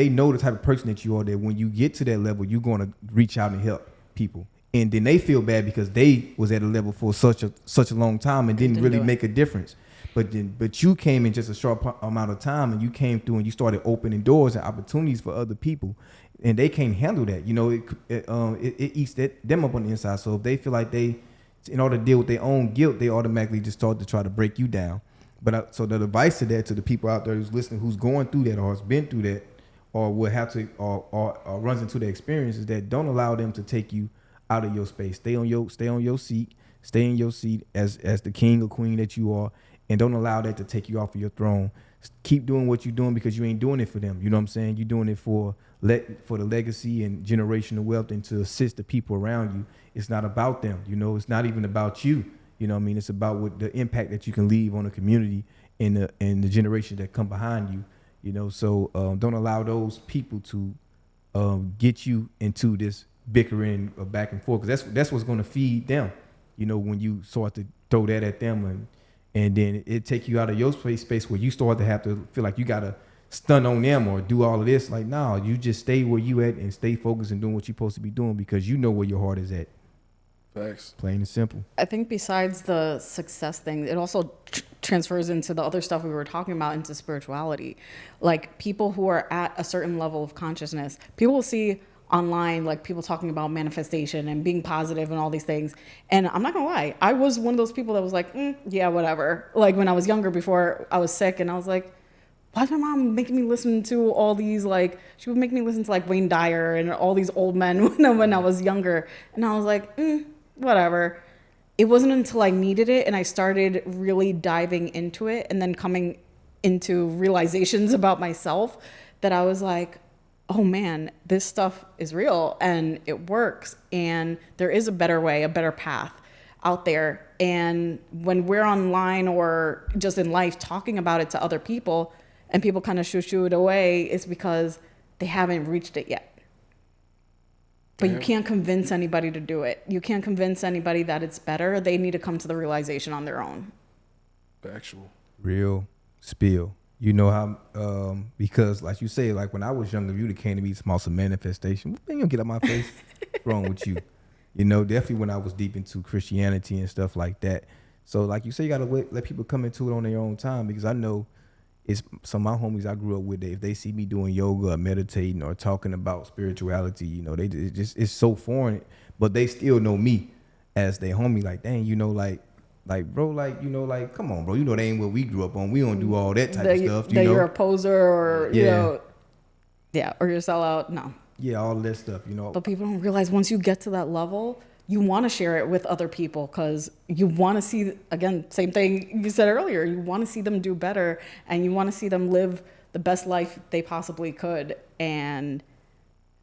know the type of person that you are, that when you get to that level, you're going to reach out and help people. And then they feel bad because they was at a level for such a long time and didn't really make a difference. But you came in just a short amount of time, and you came through and you started opening doors and opportunities for other people, and they can't handle that. You know, it eats them up on the inside. So if they feel like in order to deal with their own guilt, they automatically just start to try to break you down. But so the advice to that, to the people out there who's listening, who's going through that or has been through that, or will have to, or runs into the experience, is that don't allow them to take you out of your space. Stay on your seat. Stay in your seat as the king or queen that you are, and don't allow that to take you off of your throne. Keep doing what you're doing, because you ain't doing it for them. You know what I'm saying? You're doing it for the legacy and generational wealth, and to assist the people around you. It's not about them. You know, it's not even about you. You know what I mean? It's about what the impact that you can leave on the community and the generation that come behind you. You know, so don't allow those people to get you into this bickering or back and forth, because that's what's going to feed them. You know, when you start to throw that at them, and then it take you out of your space where you start to have to feel like you got to stun on them or do all of this. Like, no, you just stay where you at and stay focused and doing what you're supposed to be doing, because you know where your heart is at. Thanks. Plain and simple. I think besides the success thing, it also transfers into the other stuff we were talking about, into spirituality. Like, people who are at a certain level of consciousness, people will see online, like, people talking about manifestation and being positive and all these things. And I'm not gonna lie, I was one of those people that was like, yeah, whatever. Like, when I was younger, before I was sick, and I was like, why is my mom making me listen to all these, like, she would make me listen to like Wayne Dyer and all these old men when I was younger. And I was like, whatever. It wasn't until I needed it and I started really diving into it, and then coming into realizations about myself, that I was like, oh man, this stuff is real and it works, and there is a better way, a better path out there. And when we're online or just in life talking about it to other people, and people kind of shoo it away, it's because they haven't reached it yet. But you can't convince anybody to do it. You can't convince anybody that it's better. They need to come to the realization on their own. Factual. Real spill. You know how, because like you say, like when I was younger, you'd have came to me about some manifestation. Man, you don't get out my face. What's wrong with you? You know, definitely when I was deep into Christianity and stuff like that. So like you say, you got to let people come into it on their own time, because I know it's some of my homies I grew up with, if they see me doing yoga or meditating or talking about spirituality, you know, it's so foreign, but they still know me as their homie. Like, dang, you know, like bro, like, you know, like, come on, bro, you know, they ain't what we grew up on. We don't do all that type of stuff. You know, you're a poser, or you know, or you're a sellout. No. Yeah, all of that stuff, you know. But people don't realize, once you get to that level, you want to share it with other people, because you want to see, again, same thing you said earlier, you want to see them do better, and you want to see them live the best life they possibly could. And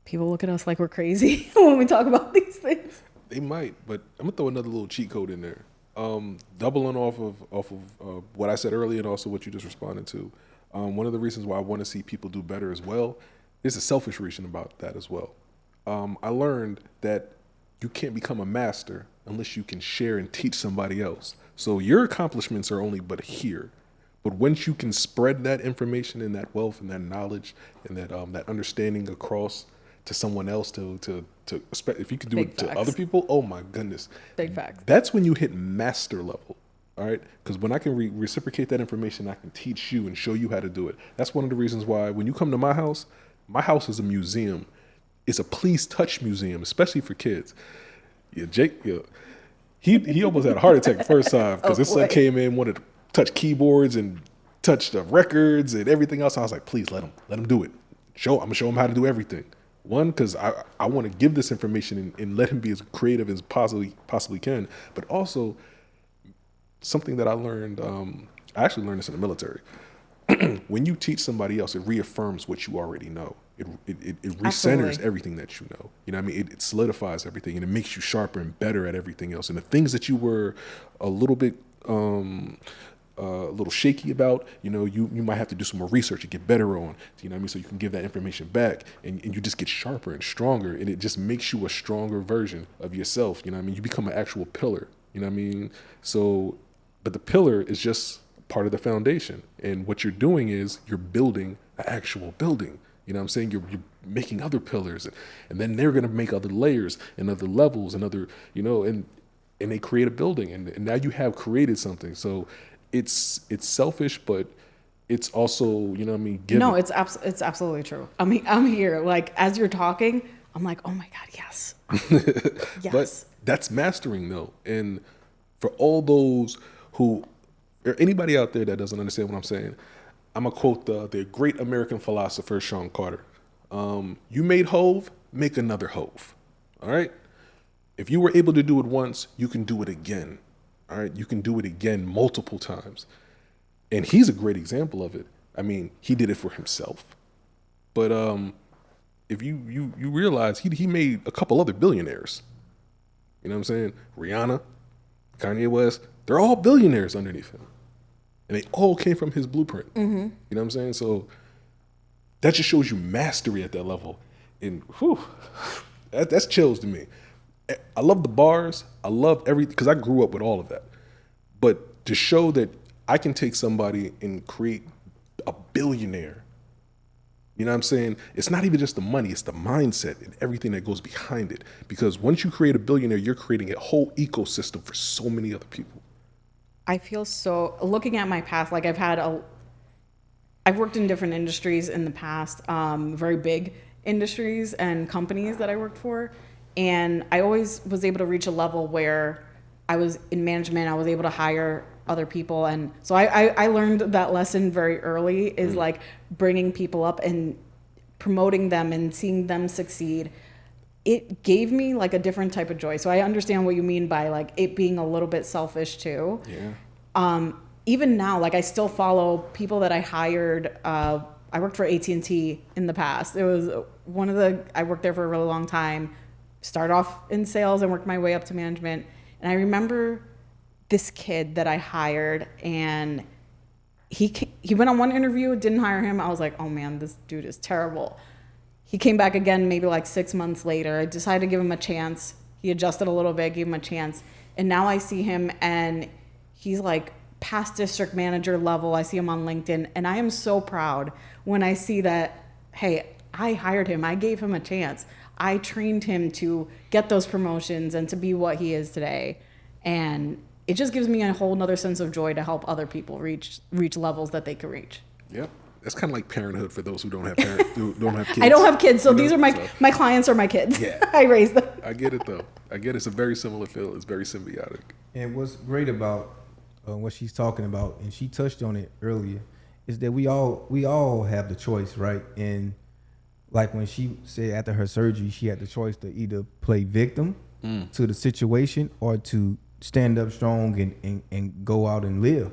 people look at us like we're crazy when we talk about these things. They might, but I'm gonna throw another little cheat code in there. Doubling off of what I said earlier, and also what you just responded to. One of the reasons why I want to see people do better as well, there's a selfish reason about that as well. I learned that you can't become a master unless you can share and teach somebody else. So your accomplishments are only but here. But once you can spread that information and that wealth and that knowledge and that understanding across to someone else, to if you could do Big it facts. to other people, oh my goodness. Big facts. That's when you hit master level. All right, because when I can reciprocate that information, I can teach you and show you how to do it. That's one of the reasons why when you come to my house is a museum. It's a please touch museum, especially for kids. Yeah, Jake, he almost had a heart attack the first time, because his son came in, wanted to touch keyboards and touch the records and everything else. I was like, please let him do it. I'm gonna show him how to do everything. One, because I want to give this information and let him be as creative as possibly can. But also, something that I learned I actually learned this in the military. When you teach somebody else, it reaffirms what you already know. It recenters Absolutely. everything that you know. You know what I mean? It solidifies everything, and it makes you sharper and better at everything else. And the things that you were a little bit a little shaky about, you know, you might have to do some more research to get better on, you know what I mean? So you can give that information back, and you just get sharper and stronger, and it just makes you a stronger version of yourself. You know what I mean? You become an actual pillar. You know what I mean? So, but the pillar is just part of the foundation, and what you're doing is you're building an actual building. You know what I'm saying? You're making other pillars, and then they're going to make other layers and other levels and other, you know, and they create a building, and now you have created something. So it's selfish, but it's also, you know what I mean, giving. No, it's absolutely true. I mean, I'm here, like, as you're talking, I'm like, oh my God, yes. Yes. But that's mastering, though. And for all those who, or anybody out there that doesn't understand what I'm saying, I'm going to quote the great American philosopher, Sean Carter. You made Hove, make another Hove. All right? If you were able to do it once, you can do it again. All right? You can do it again multiple times. And he's a great example of it. I mean, he did it for himself. But if you realize he made a couple other billionaires. You know what I'm saying? Rihanna, Kanye West, they're all billionaires underneath him. And they all came from his blueprint. Mm-hmm. You know what I'm saying? So that just shows you mastery at that level. And whew, that's chills to me. I love the bars. I love everything, because I grew up with all of that. But to show that I can take somebody and create a billionaire, you know what I'm saying? It's not even just the money, it's the mindset and everything that goes behind it. Because once you create a billionaire, you're creating a whole ecosystem for so many other people. I feel so, looking at my past, like I've worked in different industries in the past, very big industries and companies that I worked for. And I always was able to reach a level where I was in management, I was able to hire other people. And so I learned that lesson very early, is like bringing people up and promoting them and seeing them succeed. It gave me like a different type of joy. So I understand what you mean by like it being a little bit selfish too. Yeah. Even now, like I still follow people that I hired. I worked for AT&T in the past. It was I worked there for a really long time. Started off in sales and worked my way up to management. And I remember this kid that I hired, and he went on one interview, didn't hire him. I was like, oh man, this dude is terrible. He came back again maybe like 6 months later. I decided to give him a chance. He adjusted a little bit, gave him a chance. And now I see him, and he's like past district manager level. I see him on LinkedIn, and I am so proud when I see that, hey, I hired him. I gave him a chance. I trained him to get those promotions and to be what he is today. And it just gives me a whole nother sense of joy to help other people reach levels that they can reach. Yep. That's kind of like parenthood for those who don't have who don't have kids. I don't have kids, so these are my clients are my kids. Yeah. I raise them. I get it though. I get it. It's a very similar feel. It's very symbiotic. And what's great about what she's talking about, and she touched on it earlier, is that we all have the choice, right? And like when she said after her surgery, she had the choice to either play victim to the situation or to stand up strong and go out and live.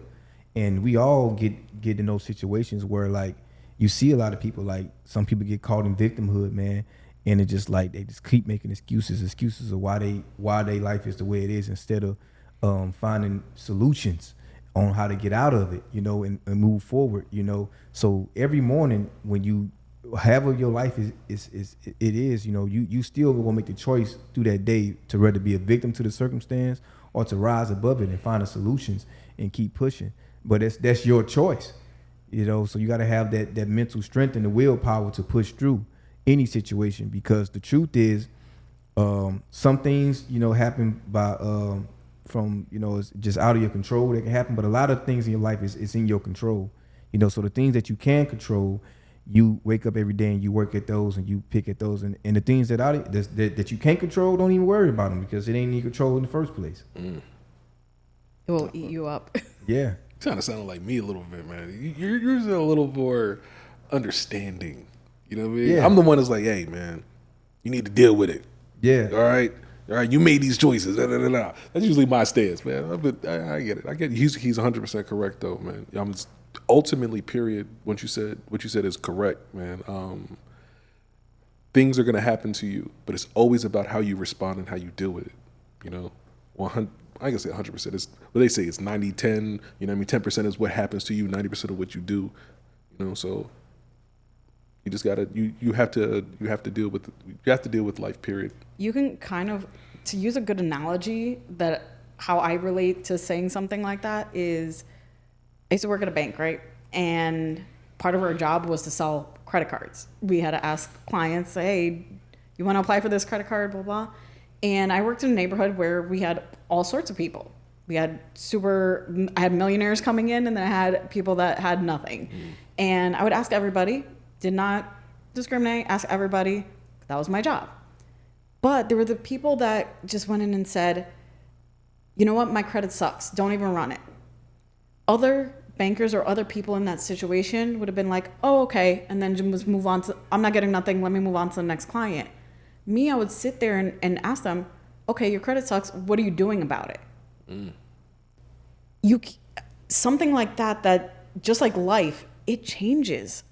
And we all get in those situations where, like, you see a lot of people, like some people get caught in victimhood, man, and it's just like they just keep making excuses of why they life is the way it is, instead of finding solutions on how to get out of it, you know, and move forward, you know. So every morning when you however your life is, you know, you still gonna make the choice through that day to rather be a victim to the circumstance or to rise above it and find the solutions and keep pushing. But that's your choice, you know. So you got to have that mental strength and the willpower to push through any situation, because the truth is, some things, you know, happen by from, you know, it's just out of your control. That can happen, but a lot of things in your life is in your control, you know. So the things that you can control, you wake up every day and you work at those and you pick at those, and the things that you can't control, don't even worry about them, because it ain't in your control in the first place. It will eat you up. Yeah. Kind of sounded like me a little bit, man. You're a little more understanding. You know what I mean? Yeah. I'm the one that's like, hey, man, you need to deal with it. Yeah. All right? All right, you made these choices. That's usually my stance, man. But I get it. I get it. He's 100% correct though, man. Ultimately, period. What you said is correct, man. Things are gonna happen to you, but it's always about how you respond and how you deal with it. You know, 100. I can say 100%. It's what they say. It's 90-10. You know, what I mean, 10% is what happens to you. 90% of what you do. You know, so you just gotta you have to deal with life. Period. You can kind of, to use a good analogy, that how I relate to saying something like that is, I used to work at a bank, right? And part of our job was to sell credit cards. We had to ask clients, hey, you want to apply for this credit card, blah, blah. And I worked in a neighborhood where we had all sorts of people. I had millionaires coming in, and then I had people that had nothing. And I would ask everybody, did not discriminate, ask everybody. That was my job. But there were the people that just went in and said, you know what, my credit sucks, don't even run it. Other bankers or other people in that situation would have been like, oh, okay, and then just move on to, I'm not getting nothing, let me move on to the next client. Me, I would sit there and ask them, okay, your credit sucks, what are you doing about it? Something like that just like life, it changes.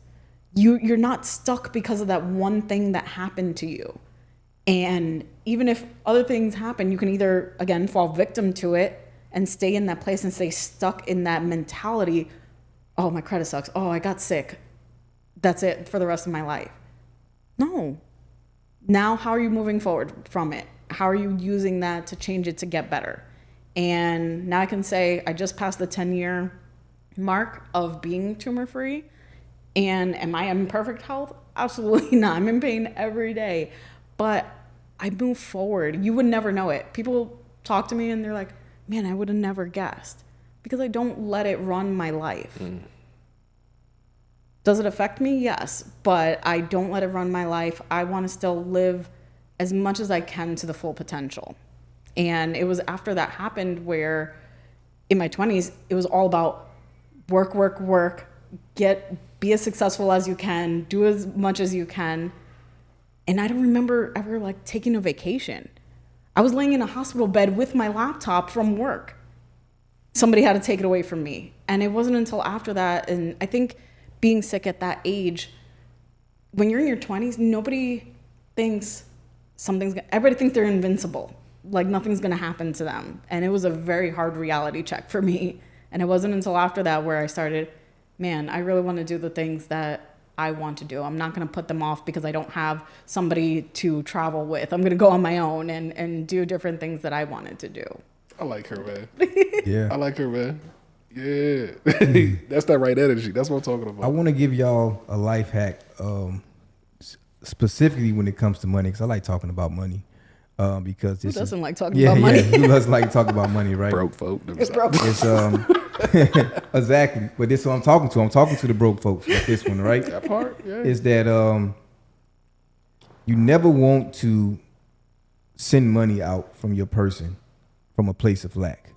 You're not stuck because of that one thing that happened to you. And even if other things happen, you can either, again, fall victim to it and stay in that place and stay stuck in that mentality. Oh, my credit sucks. Oh, I got sick. That's it for the rest of my life. No. Now, how are you moving forward from it? How are you using that to change it to get better? And now I can say I just passed the 10-year mark of being tumor-free. And am I in perfect health? Absolutely not. I'm in pain every day. But I move forward. You would never know it. People talk to me and they're like, man, I would have never guessed. Because I don't let it run my life. Does it affect me? Yes. But I don't let it run my life. I want to still live as much as I can to the full potential. And it was after that happened where in my 20s, it was all about work, be as successful as you can, do as much as you can. And I don't remember ever like taking a vacation. I was laying in a hospital bed with my laptop from work. Somebody had to take it away from me. And it wasn't until after that, and I think being sick at that age, when you're in your 20s, nobody thinks everybody thinks they're invincible. Like nothing's gonna happen to them. And it was a very hard reality check for me. And it wasn't until after that where I started, man, I really want to do the things that I want to do. I'm not going to put them off because I don't have somebody to travel with. I'm going to go on my own and do different things that I wanted to do. I like her, man. Yeah. I like her, man. Yeah. That's that right energy. That's what I'm talking about. I want to give y'all a life hack, specifically when it comes to money, because I like talking about money. Because who doesn't like talking about money? Who doesn't like talking about money, right? Broke folk. It's broke. It's exactly. But this is what I'm talking to. I'm talking to the broke folks with this one, right? That part, yeah. Is that you never want to send money out from your person from a place of lack.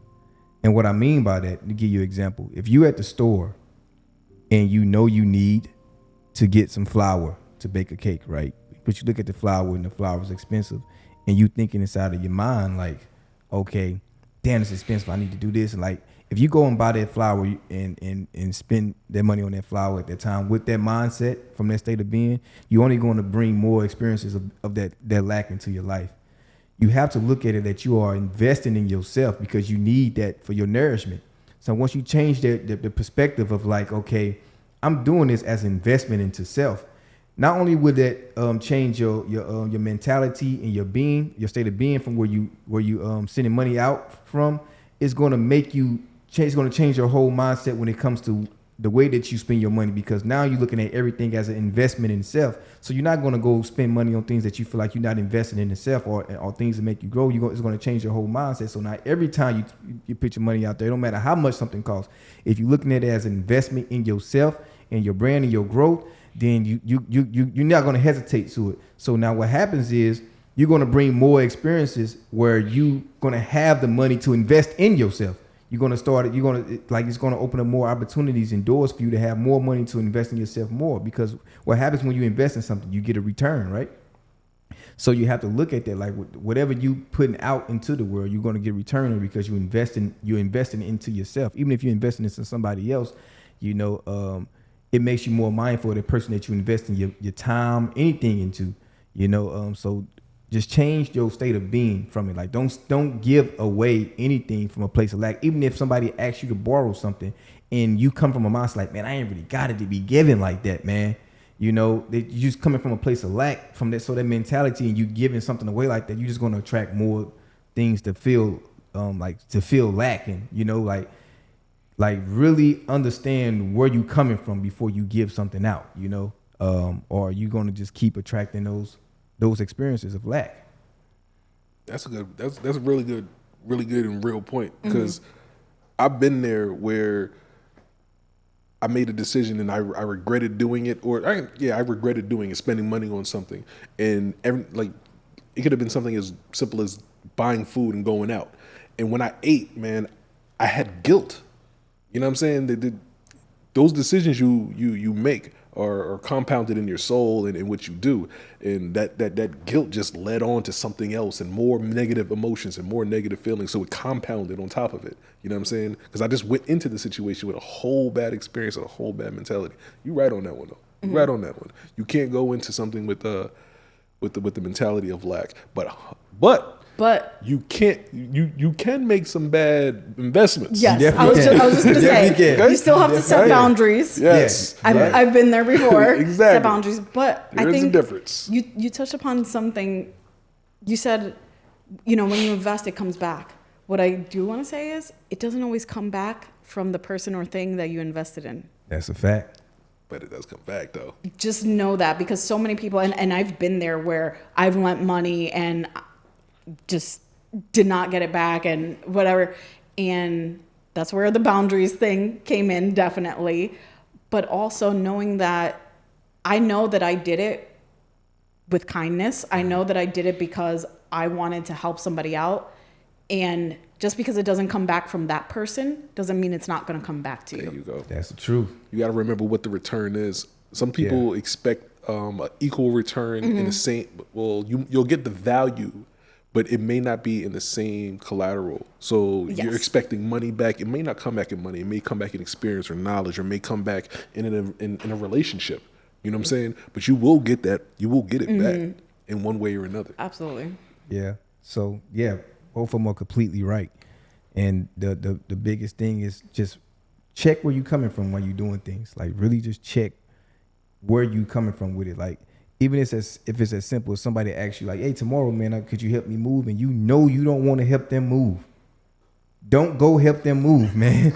And what I mean by that, to give you an example, if you at the store and you know you need to get some flour to bake a cake, right? But you look at the flour and the flour is expensive, and you thinking inside of your mind like, okay, damn, it's expensive, I need to do this. And like, if you go and buy that flour and spend that money on that flour at that time with that mindset from that state of being, you're only going to bring more experiences of that lack into your life. You have to look at it that you are investing in yourself because you need that for your nourishment. So once you change the perspective of like, okay, I'm doing this as investment into self, not only would that change your mentality and your being, your state of being from where you sending money out from, it's going to make you change. It's going to change your whole mindset when it comes to the way that you spend your money, because now you're looking at everything as an investment in self. So you're not going to go spend money on things that you feel like you're not investing in yourself or things that make you grow. It's going to change your whole mindset. So now every time you put your money out there, no matter how much something costs, if you're looking at it as an investment in yourself and your brand and your growth, then you're not going to hesitate to it. So now what happens is you're going to bring more experiences where you're going to have the money to invest in yourself. You're going to start it. It's going to open up more opportunities and doors for you to have more money to invest in yourself more, because what happens when you invest in something, you get a return, right? So you have to look at that, like whatever you putting out into the world, you're going to get return on, because you're investing into yourself. Even if you're investing into somebody else, you know, it makes you more mindful of the person that you invest in your time, anything into, you know. So just change your state of being from it. Like don't give away anything from a place of lack. Even if somebody asks you to borrow something and you come from a mindset like, man, I ain't really got it to be giving like that, man. You know, you just coming from a place of lack, from that, so that mentality, and you giving something away like that, you're just going to attract more things to feel lacking. You know, like really understand where you coming from before you give something out. You know, or you're going to just keep attracting those experiences of lack. That's a really good and real point, because I've been there where I made a decision and I regretted doing it, I regretted doing it, spending money on something, and it could have been something as simple as buying food and going out. And when I ate, man, I had guilt. You know what I'm saying? Those decisions you make are compounded in your soul and in what you do, and that guilt just led on to something else and more negative emotions and more negative feelings. So it compounded on top of it. You know what I'm saying? Because I just went into the situation with a whole bad experience and a whole bad mentality. You right on that one though. You right on that one. You can't go into something with the mentality of lack, but you can't. You can make some bad investments. Yes, I was just going to say, you still have to set boundaries. Yes, I've been there before. Exactly. Set boundaries, but I think a difference. You touched upon something. You said, you know, when you invest, it comes back. What I do want to say is, it doesn't always come back from the person or thing that you invested in. That's a fact. But it does come back though. Just know that, because so many people, and I've been there where I've lent money and just did not get it back and whatever. And that's where the boundaries thing came in, definitely. But also knowing that I know that I did it with kindness. I know that I did it because I wanted to help somebody out. And just because it doesn't come back from that person doesn't mean it's not going to come back to you. There you go. That's the truth. You got to remember what the return is. Some people expect an equal return in the same. Well, you'll get the value, but it may not be in the same collateral. So you're expecting money back. It may not come back in money. It may come back in experience or knowledge, or may come back in a relationship. You know what I'm saying? But you will get that. You will get it back in one way or another. Absolutely. Yeah. So both of them are completely right. And the biggest thing is just check where you coming from when you're doing things. Like really just check where you coming from with it. Like even if it's as simple as somebody asks you like, hey, tomorrow, man, could you help me move? And you know you don't want to help them move. Don't go help them move, man.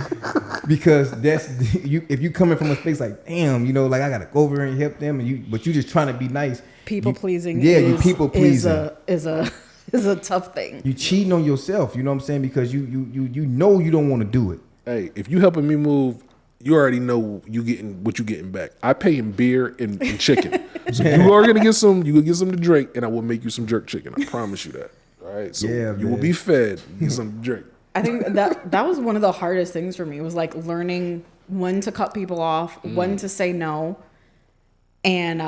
Because that's if you coming from a space like, damn, you know, like I gotta go over and help them, but you just trying to be nice. People pleasing. Yeah, you people pleasing is a tough thing. You cheating on yourself, you know what I'm saying? Because you know you don't want to do it. Hey, if you helping me move, you already know you getting what you getting back. I pay in beer and chicken. So you are gonna get some. You will get some to drink, and I will make you some jerk chicken. I promise you that. All right. So you will be fed. You get some to drink. I think that was one of the hardest things for me, was like learning when to cut people off, when to say no. And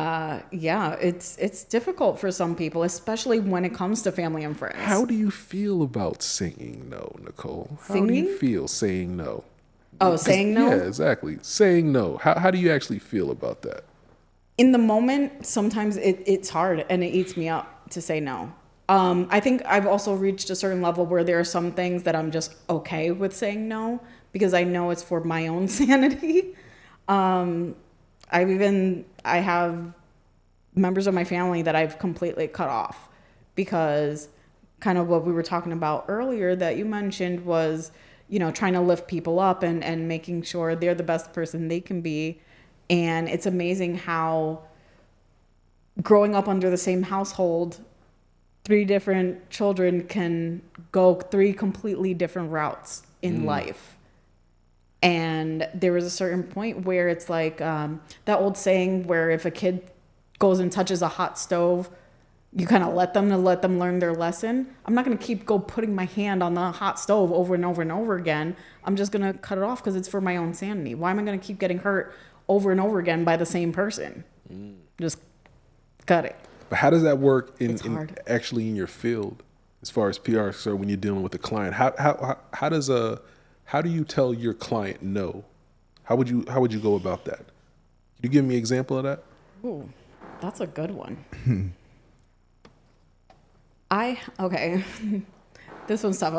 it's difficult for some people, especially when it comes to family and friends. How do you feel about saying no, Nicole? How Singing? do you feel saying no? Oh, saying no? Yeah, exactly. Saying no. How do you actually feel about that? In the moment, sometimes it's hard and it eats me up to say no. I think I've also reached a certain level where there are some things that I'm just okay with saying no, because I know it's for my own sanity. I have members of my family that I've completely cut off, because kind of what we were talking about earlier that you mentioned was, you know, trying to lift people up and making sure they're the best person they can be. And it's amazing how growing up under the same household, 3 different children can go 3 completely different routes in life. And there was a certain point where it's like that old saying where if a kid goes and touches a hot stove, you kind of let them learn their lesson. I'm not going to keep putting my hand on the hot stove over and over and over again. I'm just going to cut it off because it's for my own sanity. Why am I going to keep getting hurt over and over again by the same person? Just cut it. But how does that work in hard. actually in your field as far as PR? So when you're dealing with a client, how do you tell your client no? How would you go about that? Can you give me an example of that? Ooh, that's a good one. Okay. This one's tough.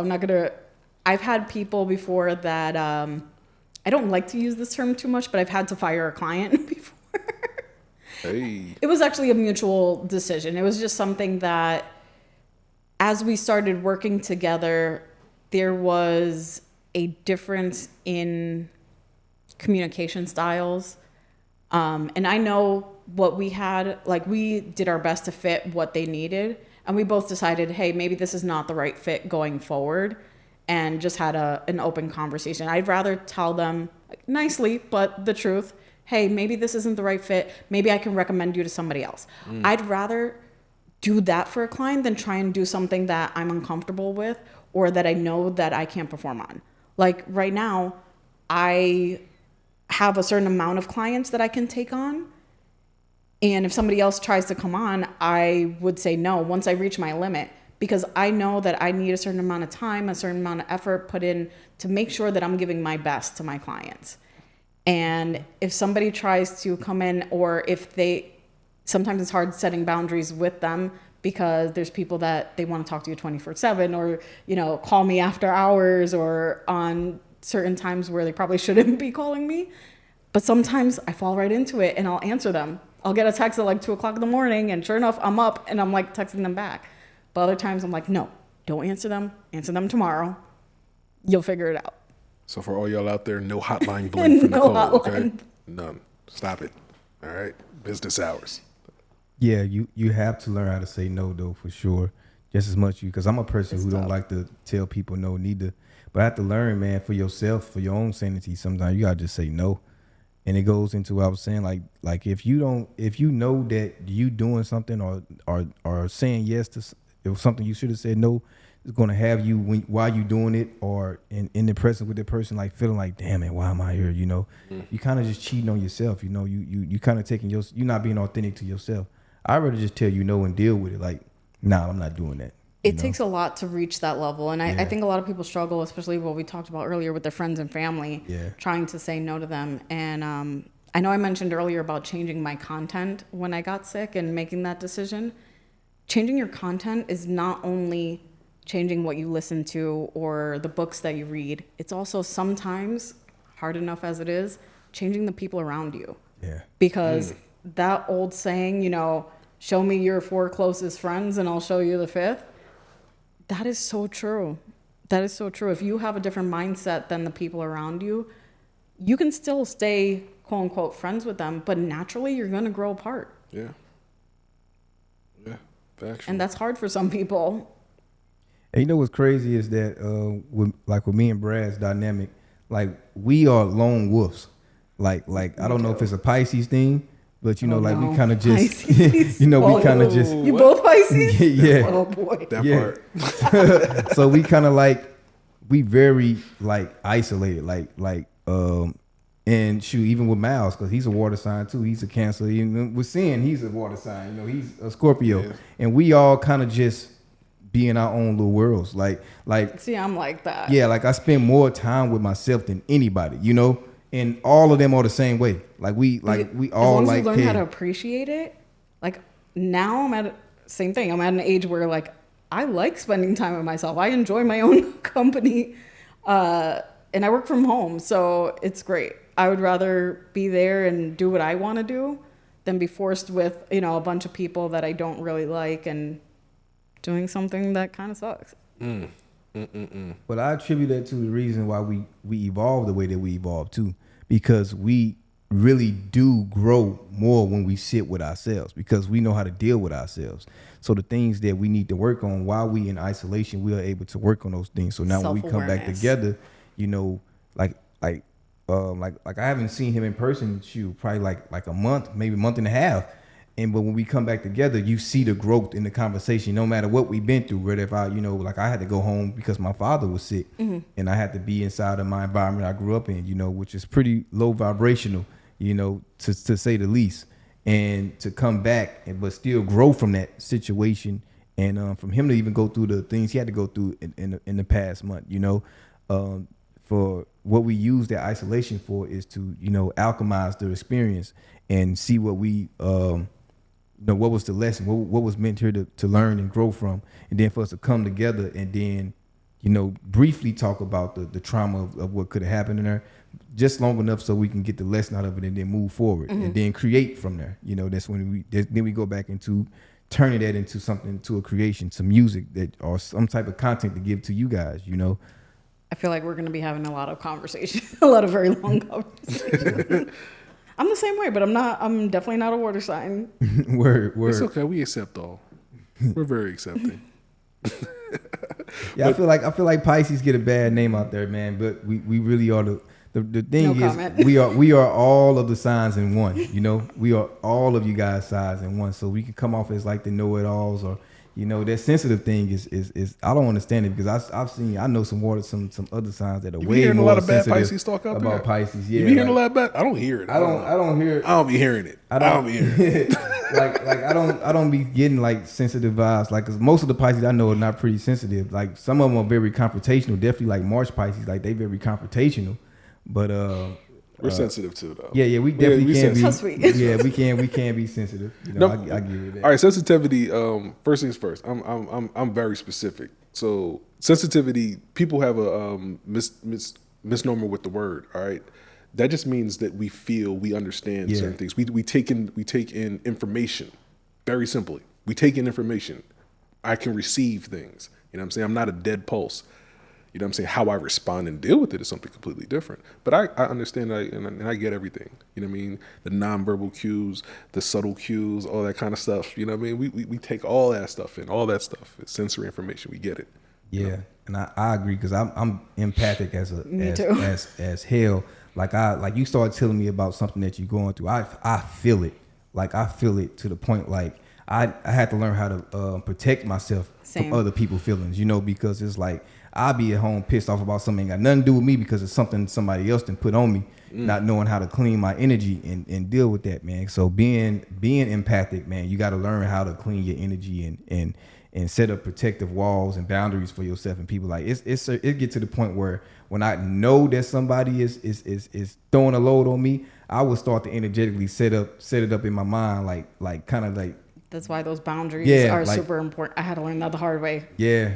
I've had people before that, I don't like to use this term too much, but I've had to fire a client before. Hey. It was actually a mutual decision. It was just something that, as we started working together, there was a difference in communication styles. And I know what we had, like we did our best to fit what they needed. And we both decided, hey, maybe this is not the right fit going forward. And just had an open conversation. I'd rather tell them nicely, but the truth, hey, maybe this isn't the right fit. Maybe I can recommend you to somebody else. I'd rather do that for a client than try and do something that I'm uncomfortable with or that I know that I can't perform on. Like right now, I have a certain amount of clients that I can take on. And if somebody else tries to come on, I would say no once I reach my limit, because I know that I need a certain amount of time, a certain amount of effort put in to make sure that I'm giving my best to my clients. And if somebody tries to come in, or sometimes it's hard setting boundaries with them because there's people that they want to talk to you 24/7 or, call me after hours or on certain times where they probably shouldn't be calling me. But sometimes I fall right into it and I'll answer them. I'll get a text at like 2:00 in the morning and sure enough, I'm up and I'm like texting them back. But other times I'm like, no, don't answer them. Answer them tomorrow. You'll figure it out. So for all y'all out there, no hotline bling for Nicole, okay? None. Stop it. All right? Business hours. Yeah, you have to learn how to say no, though, for sure. Just as much because I'm a person who don't like to tell people no neither. But I have to learn, man, for yourself, for your own sanity, sometimes you got to just say no. And it goes into what I was saying, like if you know that you doing something or saying yes to something you should have said no, it's going to have you while you doing it or in the presence with the person, like feeling like, damn it, why am I here? You kind of just cheating on yourself. You kind of taking you're not being authentic to yourself. I'd rather just tell you no and deal with it. Like, nah, I'm not doing that. It takes a lot to reach that level. And I think a lot of people struggle, especially what we talked about earlier with their friends and family, trying to say no to them. And I know I mentioned earlier about changing my content when I got sick and making that decision. Changing your content is not only changing what you listen to or the books that you read. It's also sometimes, hard enough as it is, changing the people around you. Yeah. Because that old saying, show me your 4 closest friends and I'll show you the 5th. That is so true. That is so true. If you have a different mindset than the people around you, you can still stay, quote unquote, friends with them, but naturally you're going to grow apart. Yeah. Yeah. Factual. And that's hard for some people. And what's crazy is that with me and Brad's dynamic, like we are lone wolves. Like I don't know if it's a Pisces thing, but we kind of just, we kind of just. You both Pisces? Yeah. Oh boy. That part. So we kind of we very isolated, and shoot, even with Miles, because he's a water sign too. He's a Cancer. With Sin, he's a water sign. He's a Scorpio, and we all kind of just be in our own little worlds. See, I'm like that. Yeah, I spend more time with myself than anybody. And all of them are the same way. We all as long as you learn how to appreciate it. Now I'm same thing. I'm at an age where I like spending time with myself. I enjoy my own company, and I work from home, so it's great. I would rather be there and do what I want to do than be forced with a bunch of people that I don't really like and doing something that kind of sucks. But I attribute that to the reason why we evolved the way that we evolved too, because we really do grow more when we sit with ourselves, because we know how to deal with ourselves. So the things that we need to work on while we in isolation, we are able to work on those things. So now when we come back together, I haven't seen him in person, probably like a month, maybe a month and a half. But when we come back together, you see the growth in the conversation, no matter what we've been through. Whether if I had to go home because my father was sick, and I had to be inside of my environment I grew up in, which is pretty low vibrational, to say the least. and to come back but still grow from that situation, and from him to even go through the things he had to go through in the past month, for what we use that isolation for is to, alchemize the experience and see what we, what was the lesson, what was meant here to learn and grow from, and then for us to come together and then, briefly talk about the trauma of what could have happened in there, just long enough so we can get the lesson out of it and then move forward and then create from there. That's when we go back into turning that into something, to a creation, some music that or some type of content to give to you guys. I feel like we're going to be having a lot of conversation, a lot of very long conversations. I'm the same way, but I'm definitely not a water sign. Word. It's okay. We accept all. We're very accepting. Yeah, but I feel like Pisces get a bad name out there, man. But we really are the thing No is comment. we are all of the signs in one. We are all of you guys' signs in one. So we can come off as like the know-it-alls, or that sensitive thing is I don't understand it, because I know some other signs that are you way hearing more a lot of bad sensitive Pisces talk out about there? Pisces. Yeah, You hearing a lot of bad? I don't hear it. I don't hear it. I don't be hearing it. I don't be hearing it. I don't be getting like sensitive vibes, like, cause most of the Pisces I know are not pretty sensitive. Like some of them are very confrontational, definitely like March Pisces, like they very confrontational, but we're sensitive too, though. yeah, we definitely can be. So sweet. Yeah, we can be sensitive. I give you that. All right, sensitivity. First things first. I'm very specific. So sensitivity, people have a misnomer with the word. All right, that just means that we feel, we understand certain things. We take in information. Very simply, we take in information. I can receive things. You know what I'm saying? I'm not a dead pulse. You know what I'm saying? How I respond and deal with it is something completely different. But I understand and I get everything. You know what I mean? The nonverbal cues, the subtle cues, all that kind of stuff. You know what I mean? We take all that stuff in. All that stuff is sensory information. We get it. Yeah, and I agree, because I'm empathic as hell. Like you started telling me about something that you're going through. I feel it. Like I feel it to the point like I had to learn how to protect myself from other people's feelings. Because it's like I'll be at home pissed off about something that ain't got nothing to do with me, because it's something somebody else done put on me, not knowing how to clean my energy and deal with that, man. So being empathic, man, you got to learn how to clean your energy and set up protective walls and boundaries for yourself and people. Like it get to the point where when I know that somebody is throwing a load on me, I will start to energetically set it up in my mind, like kind of like. That's why those boundaries are super important. I had to learn that the hard way. Yeah.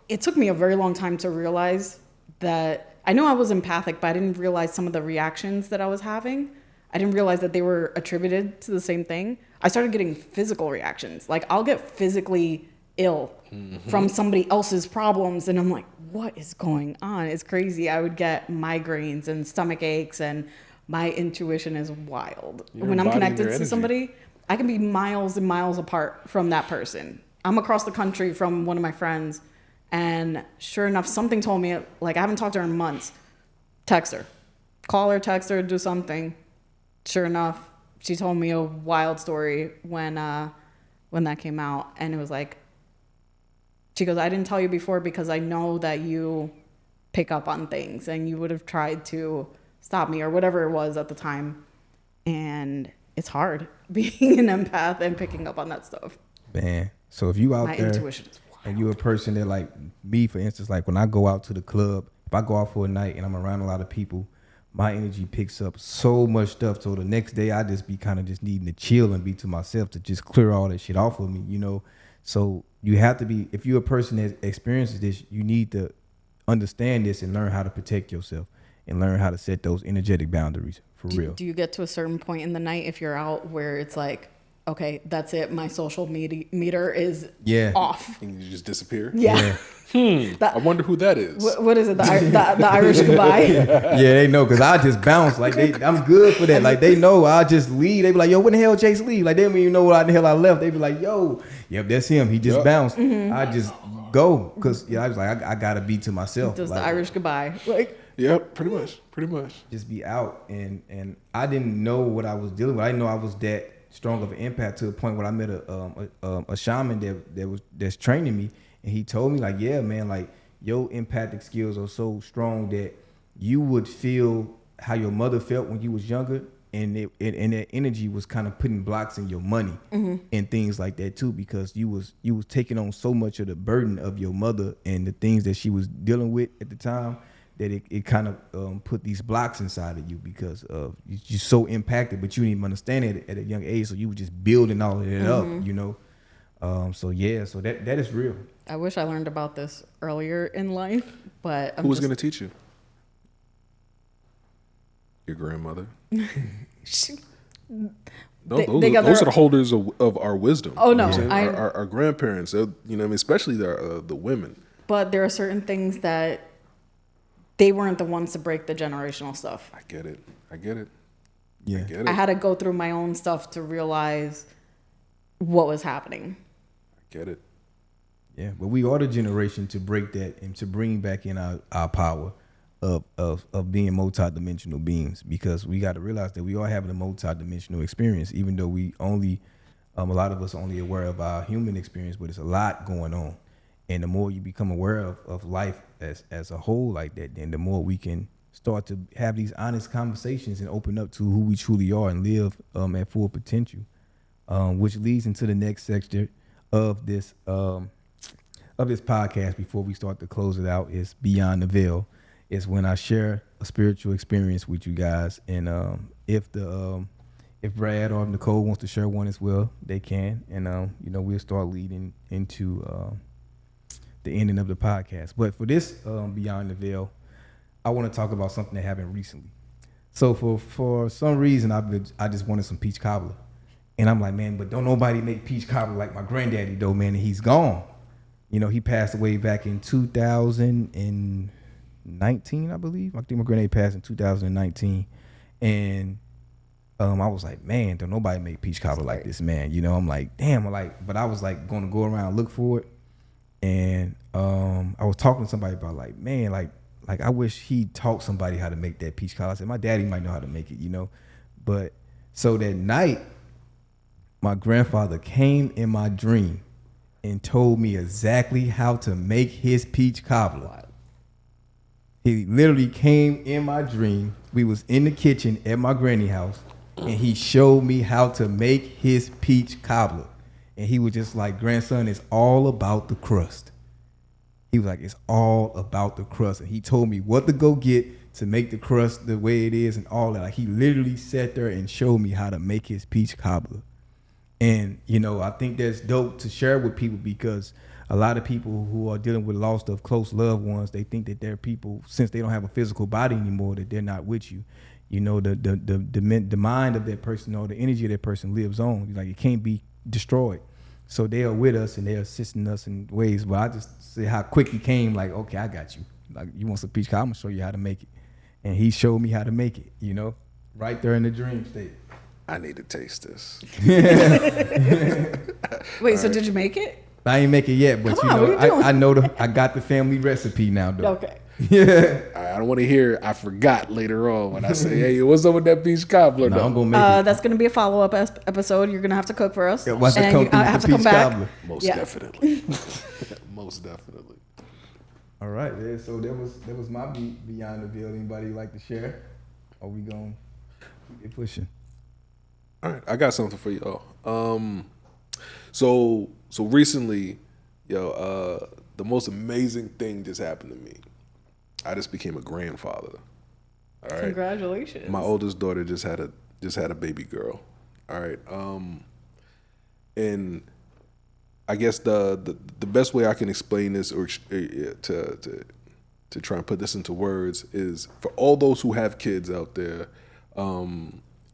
It took me a very long time to realize that I know I was empathic, but I didn't realize some of the reactions that I was having. I didn't realize that they were attributed to the same thing. I started getting physical reactions. Like I'll get physically ill from somebody else's problems, and I'm like, what is going on? It's crazy. I would get migraines and stomach aches, and my intuition is wild. When I'm connected to somebody, I can be miles and miles apart from that person. I'm across the country from one of my friends, and sure enough, something told me, like, I haven't talked to her in months. Text her. Call her, text her, do something. Sure enough, she told me a wild story when that came out. And it was like, she goes, I didn't tell you before because I know that you pick up on things and you would have tried to stop me or whatever it was at the time. And it's hard being an empath and picking up on that stuff. Man, so if you out My there intuition is wild. And you're a person that, like me, for instance, like when I go out to the club, if I go out for a night and I'm around a lot of people, my energy picks up so much stuff. So the next day I just be kind of just needing to chill and be to myself to just clear all that shit off of me, So you have to be, if you're a person that experiences this, you need to understand this and learn how to protect yourself and learn how to set those energetic boundaries for real. Do you get to a certain point in the night if you're out where it's like, okay, that's it. My social meter is off. And you just disappear? Yeah. I wonder who that is. What is it? The Irish goodbye? Yeah, they know, because I just bounce. Like, I'm good for that. Like, they know I just leave. They be like, yo, when the hell Chase leave? Like, they don't even know what the hell I left. They be like, yo, yep, that's him. He just bounced. Mm-hmm. I just go. Because, I was like, I got to be to myself. Just like, the Irish goodbye. Like, yep, pretty much. Just be out. And I didn't know what I was dealing with. I didn't know I was that strong of an impact to a point where I met a shaman that's training me, and he told me, like, yeah, man, like, your empathic skills are so strong that you would feel how your mother felt when you was younger, and that energy was kind of putting blocks in your money and things like that too, because you was taking on so much of the burden of your mother and the things that she was dealing with at the time, that it kind of put these blocks inside of you, because you're so impacted, but you didn't even understand it at a young age, so you were just building all of it up, you know. So that is real. I wish I learned about this earlier in life, but Who was going to teach you? Your grandmother. Those are the holders of our wisdom. Oh no, our grandparents. You know, what I mean, especially the women. But there are certain things that they weren't the ones to break the generational stuff. I get it. Yeah, I get it. I had to go through my own stuff to realize what was happening. I get it. Yeah, but we are the generation to break that and to bring back in our power of being multidimensional beings, because we got to realize that we are having a multidimensional experience, even though we only a lot of us are only aware of our human experience, but it's a lot going on. And the more you become aware of life as a whole like that, then the more we can start to have these honest conversations and open up to who we truly are and live at full potential, which leads into the next section of this podcast. Before we start to close it out, is Beyond the Veil. Is when I share a spiritual experience with you guys, and if Brad or Nicole wants to share one as well, they can, and we'll start leading into the ending of the podcast. But for this Beyond the Veil, I want to talk about something that happened recently. So for some reason, I just wanted some peach cobbler, and I'm like, man, but don't nobody make peach cobbler like my granddaddy though, man, and he's gone. You know, he passed away back in 2019, I believe. I think my granddad passed in 2019, and I was like, man, don't nobody make peach cobbler like this, man. You know, I'm like, damn, but I was like going to go around and look for it, and I was talking to somebody about like, man, like I wish he taught somebody how to make that peach cobbler. I said, my daddy might know how to make it, you know. But so that night, my grandfather came in my dream and told me exactly how to make his peach cobbler. He literally came in my dream. We was in the kitchen at my granny house, and he showed me how to make his peach cobbler. And he was just like, grandson, it's all about the crust. He was like, it's all about the crust. And he told me what to go get to make the crust the way it is and all that. Like, he literally sat there and showed me how to make his peach cobbler. And, you know, I think that's dope to share with people, because a lot of people who are dealing with loss of close loved ones, they think that they're people, since they don't have a physical body anymore, that they're not with you. You know, the mind of that person or the energy of that person lives on. Like, it can't be destroyed. So they are with us and they're assisting us in ways. But I just say how quick he came, like, okay, I got you. Like, you want some peach cobbler? I'm going to show you how to make it. And he showed me how to make it, you know, right there in the dream state. I need to taste this. Wait, so did you make it? I ain't make it yet, but I know I got the family recipe now, though. Okay. Yeah. I don't want to hear I forgot later on when I say, hey, what's up with that peach cobbler? No, I'm gonna make it. That's gonna be a follow-up episode. You're gonna have to cook for us. Yeah, what's and the have to come back. cobbler? Most definitely. Most definitely. All right, yeah, so that was my Beyond the Veil. Anybody like to share? Are we gonna keep it pushing? All right, I got something for y'all. So recently, the most amazing thing just happened to me. I just became a grandfather. All right. Congratulations. My oldest daughter just had a baby girl. All right. And I guess the best way I can explain this, or to try and put this into words, is for all those who have kids out there,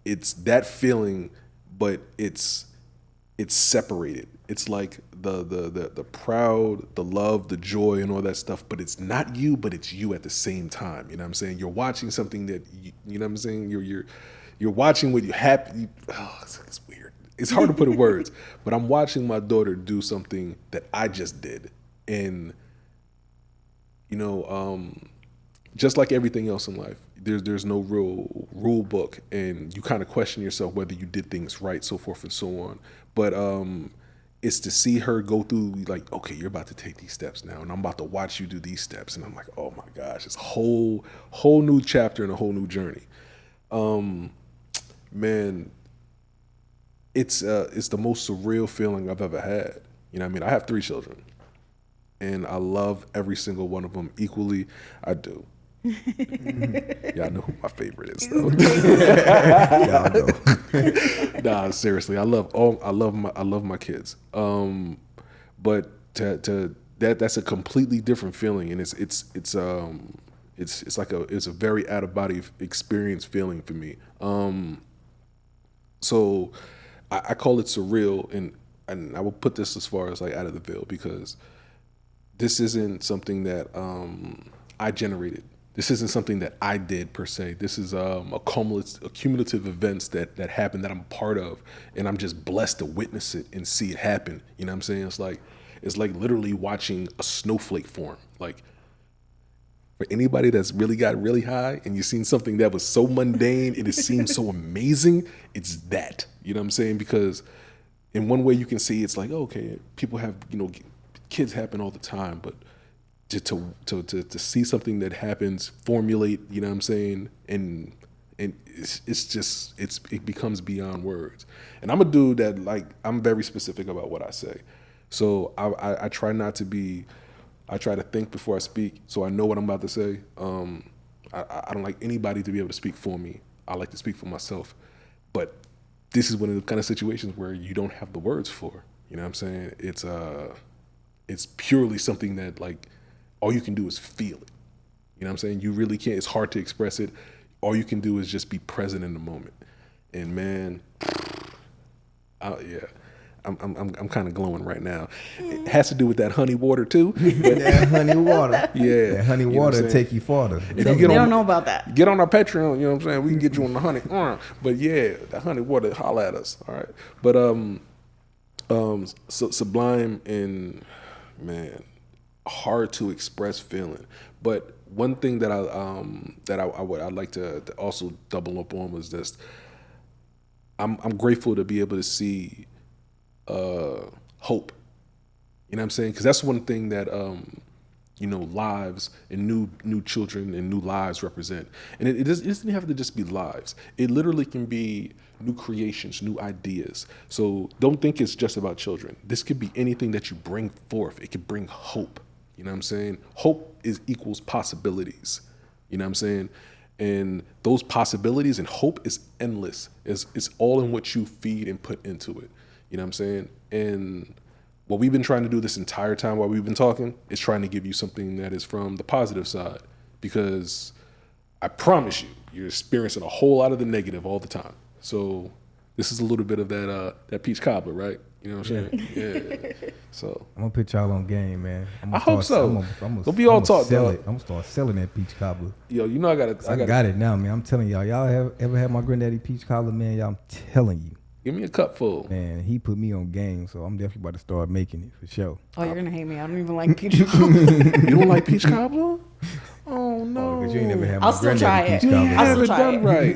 it's that feeling, but it's separated. It's like the proud, the love, the joy, and all that stuff, but it's not you, but it's you at the same time. You know what I'm saying? You're watching something that you know what I'm saying. You're watching what you happy. It's weird. It's hard to put in words, but I'm watching my daughter do something that I just did, and just like everything else in life, there's no real rule book, and you kind of question yourself whether you did things right, so forth and so on. But it's to see her go through, like, okay, you're about to take these steps now, and I'm about to watch you do these steps, and I'm like, oh my gosh, it's a whole new chapter and a whole new journey. man, it's the most surreal feeling I've ever had. You know what I mean? I have 3 children, and I love every single one of them equally. I do. Y'all know who my favorite is, though. Y'all know. Nah, seriously, I love my kids. But that's a completely different feeling, and it's a very out of body experience feeling for me. So I call it surreal, and I will put this as far as like out of the veil, because this isn't something that I generated. This isn't something that I did per se. This is a cumulative events that happened that I'm part of, and I'm just blessed to witness it and see it happen. You know what I'm saying? It's like literally watching a snowflake form. Like, for anybody that's really got really high and you've seen something that was so mundane and it seems so amazing, it's that. You know what I'm saying? Because in one way you can see it's like, okay, people have, kids happen all the time, but to see something that happens formulate, you know what I'm saying, and it becomes beyond words. And I'm a dude that, like, I'm very specific about what I say, so I try not to be, I try to think before I speak, so I know what I'm about to say. I don't like anybody to be able to speak for me. I like to speak for myself, but this is one of the kind of situations where you don't have the words for, you know what I'm saying? It's purely something that, like, all you can do is feel it. You know what I'm saying? You really can't. It's hard to express it. All you can do is just be present in the moment. And man, yeah, I'm kind of glowing right now. It has to do with that honey water too. That honey water. Yeah, that honey water take you farther. They don't know about that. Get on our Patreon. You know what I'm saying? We can get you on the honey. But yeah, that honey water, holla at us. All right. But so Sublime and man, hard to express feeling. But one thing that I'd like to also double up on was this. I'm grateful to be able to see hope. You know what I'm saying? Because that's one thing that lives and new children and new lives represent. And it doesn't have to just be lives. It literally can be new creations, new ideas. So don't think it's just about children. This could be anything that you bring forth. It could bring hope. You know what I'm saying? Hope equals possibilities. You know what I'm saying? And those possibilities and hope is endless. It's all in what you feed and put into it. You know what I'm saying? And what we've been trying to do this entire time while we've been talking is trying to give you something that is from the positive side. Because I promise you, you're experiencing a whole lot of the negative all the time. So this is a little bit of that peach cobbler, right? You know what I'm saying? Yeah. So I'm gonna put y'all on game, man. I hope so. Don't be all talk, though. dog. I'm gonna start selling that peach cobbler. Yo, you know I got it now, man. I'm telling y'all. Y'all ever had my granddaddy peach cobbler, man? Y'all, I'm telling you. Give me a cup full. Man, he put me on game, so I'm definitely about to start making it for sure. Oh, you're gonna hate me. I don't even like peach cobbler. You don't like peach cobbler? Oh no. Because you ain't never had my I'll still try it. peach cobbler. I'll still try done it. Right.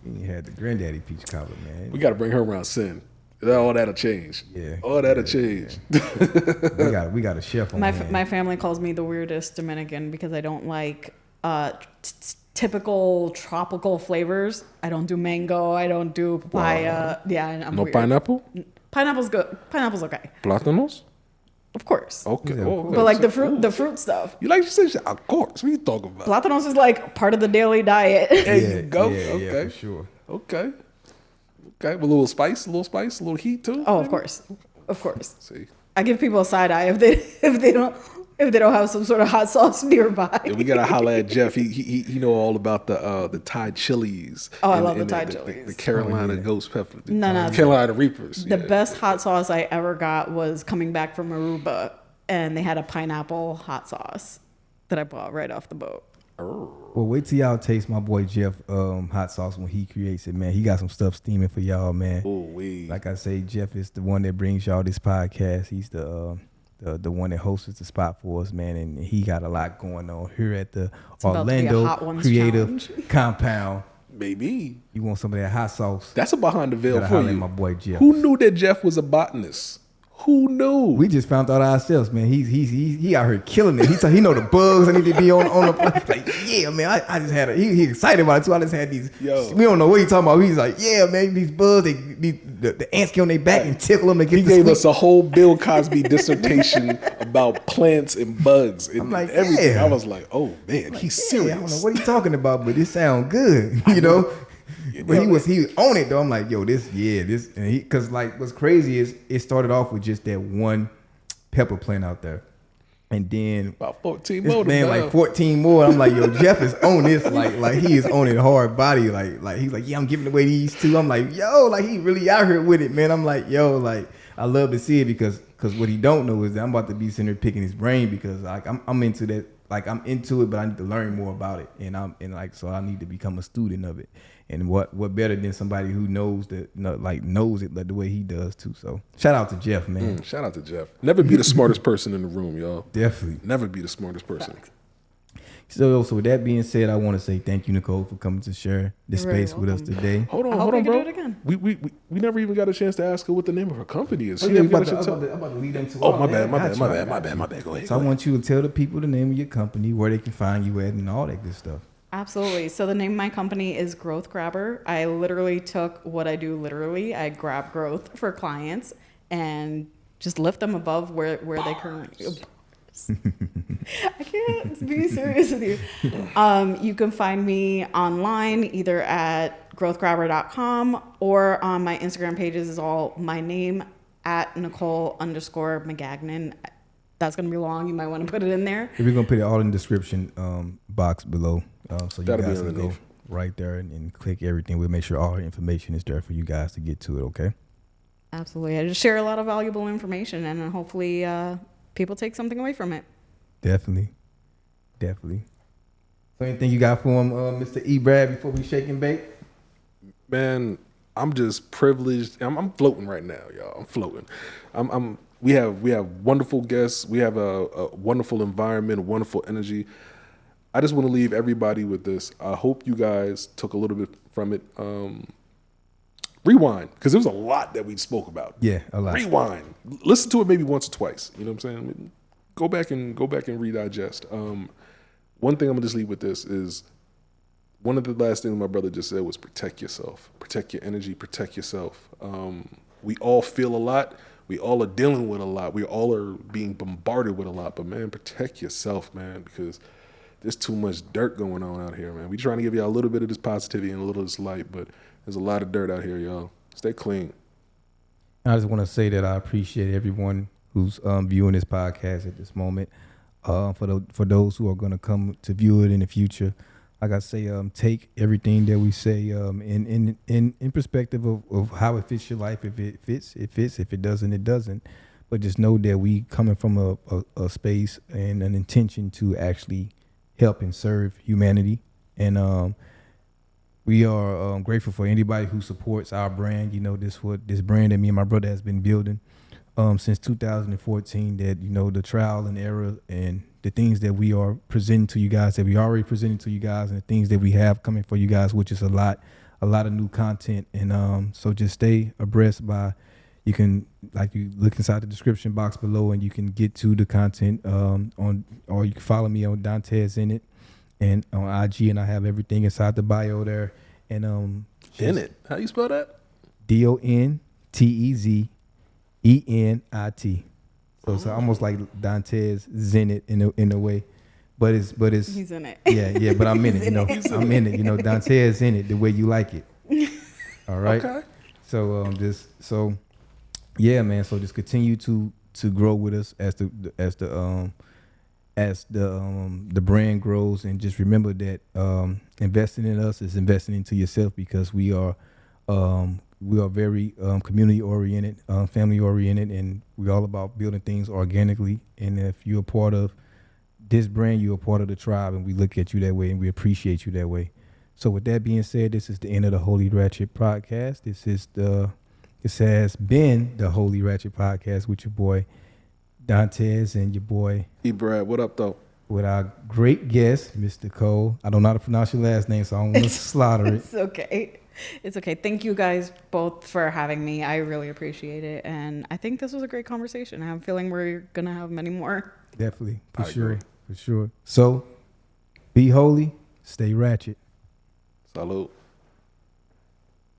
You had the granddaddy peach cobbler, man. We got to bring her around sin. All that'll change. Yeah. All that'll change. Yeah. we got a chef on hand. My family calls me the weirdest Dominican because I don't like typical tropical flavors. I don't do mango. I don't do papaya. Wow. Yeah, and I'm no weird. pineapple? Pineapple's good. Pineapple's okay. Plátanos? Of course. Okay. Yeah, Oh, But like the fruit stuff. You like you said, of course. What are you talking about? Plátanos is like part of the daily diet. There you go. Yeah, Okay. yeah, for sure. Okay. With a little spice, a little heat too. Oh, of course. See. I give people a side eye if they don't have some sort of hot sauce nearby. Yeah, we gotta holler at Jeff. He know all about the Thai chilies. Oh, I love the Thai chilies. The Carolina Ghost Pepper. No. Carolina Reapers. The best hot sauce I ever got was coming back from Aruba, and they had a pineapple hot sauce that I bought right off the boat. Well, wait till y'all taste my boy Jeff hot sauce when he creates it, man. He got some stuff steaming for y'all, man. Like I say, Jeff is the one that brings y'all this podcast. He's the one that hosts the spot for us, man, and he got a lot going on here at the Orlando Creative Compound. Baby, you want some of that hot sauce? That's a behind the veil for you. My boy Jeff. Who knew that Jeff was a botanist? Who knew? We just found out ourselves, man. He out here killing it. He know the bugs. I need to be on the like, yeah, man. I just had he excited about it too. I just had these. Yo. We don't know what he talking about. He's like, yeah, man. These bugs, the ants get on their back and tickle them. And get He gave us a whole Bill Cosby dissertation about plants and bugs and like, everything. yeah. I was like, oh man, he's serious. I don't know what he talking about, but it sound good, you know. But he was on it though. I'm like, yo, this, and because like what's crazy is it started off with just that one pepper plant out there, and then About 14 more. man, like 14 more. I'm like, yo, Jeff is on this, like he is on it hard body, like he's like, yeah, I'm giving away these two. I'm like, yo, like he really out here with it, man. I'm like, yo, like I love to see it because what he don't know is that I'm about to be sitting there picking his brain because like I'm into that, like I'm into it, but I need to learn more about it, and so I need to become a student of it. And what better than somebody who knows it like the way he does too. So shout out to Jeff, man. Shout out to Jeff. Never be the smartest person in the room, y'all. Definitely. Never be the smartest person. So with that being said, I want to say thank you, Nicole, for coming to share this You're very space with us welcome. today. Hold I on, hope we can bro. do it again. We never even got a chance to ask her what the name of her company is. Oh, She yeah, didn't I'm give us a about tell. to lead into Oh, all my that. bad. I got you. Go ahead. So I want you to tell the people the name of your company, where they can find you at, and all that good stuff. Absolutely. So the name of my company is Growth Grabber. I literally took what I do literally. I grab growth for clients and just lift them above where they currently. I can't be serious with you. You can find me online either at growthgrabber.com or on my Instagram pages is all my name at Nicole_Magagnin. That's going to be long. You might want to put it in there. We're going to put it all in the description box below. So you That'll be guys can go underneath. right there and click everything. We'll make sure all the information is there for you guys to get to it, okay? Absolutely. I just share a lot of valuable information and hopefully people take something away from it. Definitely. So anything you got for him, Mr. E. Brad, before we shake and bake? Man, I'm just privileged. I'm floating right now, y'all. I'm floating. We have wonderful guests. We have a wonderful environment, a wonderful energy. I just want to leave everybody with this. I hope you guys took a little bit from it. Rewind, because there was a lot that we spoke about. Yeah, a lot. Rewind. Listen to it maybe once or twice. You know what I'm saying? Go back and redigest. One thing I'm gonna just leave with this is one of the last things my brother just said was protect yourself, protect your energy, protect yourself. We all feel a lot. We all are dealing with a lot. We all are being bombarded with a lot. But man, protect yourself, man, because there's too much dirt going on out here, man. We trying to give y'all a little bit of this positivity and a little of this light, but there's a lot of dirt out here, y'all. Stay clean. I just want to say that I appreciate everyone who's viewing this podcast at this moment. For those who are going to come to view it in the future, like I say, take everything that we say in perspective of how it fits your life. If it fits, it fits. If it doesn't, it doesn't. But just know that we coming from a space and an intention to actually help and serve humanity. And we are grateful for anybody who supports our brand. You know, this brand that me and my brother has been building since 2014, that, you know, the trial and error and the things that we are presenting to you guys, that we already presented to you guys, and the things that we have coming for you guys, which is a lot of new content. And so just stay abreast by, you can, like, you look inside the description box below and you can get to the content or you can follow me on Dontezenit and on IG, and I have everything inside the bio there. And In it. How you spell that? DONTEZENIT. So it's almost like Dontez Zenit in a way, but it's He's in it. Yeah, but I'm in it. You know, I'm in it. You know, Dontez in it the way you like it. All right. Okay. So yeah, man. So just continue to grow with us as the brand grows, and just remember that investing in us is investing into yourself, because we are very community oriented, family oriented, and we're all about building things organically. And if you're a part of this brand, you're a part of the tribe, and we look at you that way and we appreciate you that way. So with that being said, this is the end of the Holy Ratchet podcast. This has been the Holy Ratchet podcast with your boy Dontez and your boy E. Brad. What up, though? With our great guest, Mr. Cole. I don't know how to pronounce your last name, so I don't want to slaughter it. It's okay. It's okay. Thank you guys both for having me. I really appreciate it. And I think this was a great conversation. I have a feeling we're going to have many more. Definitely. For I sure. agree. For sure. So be holy, stay ratchet. Salute.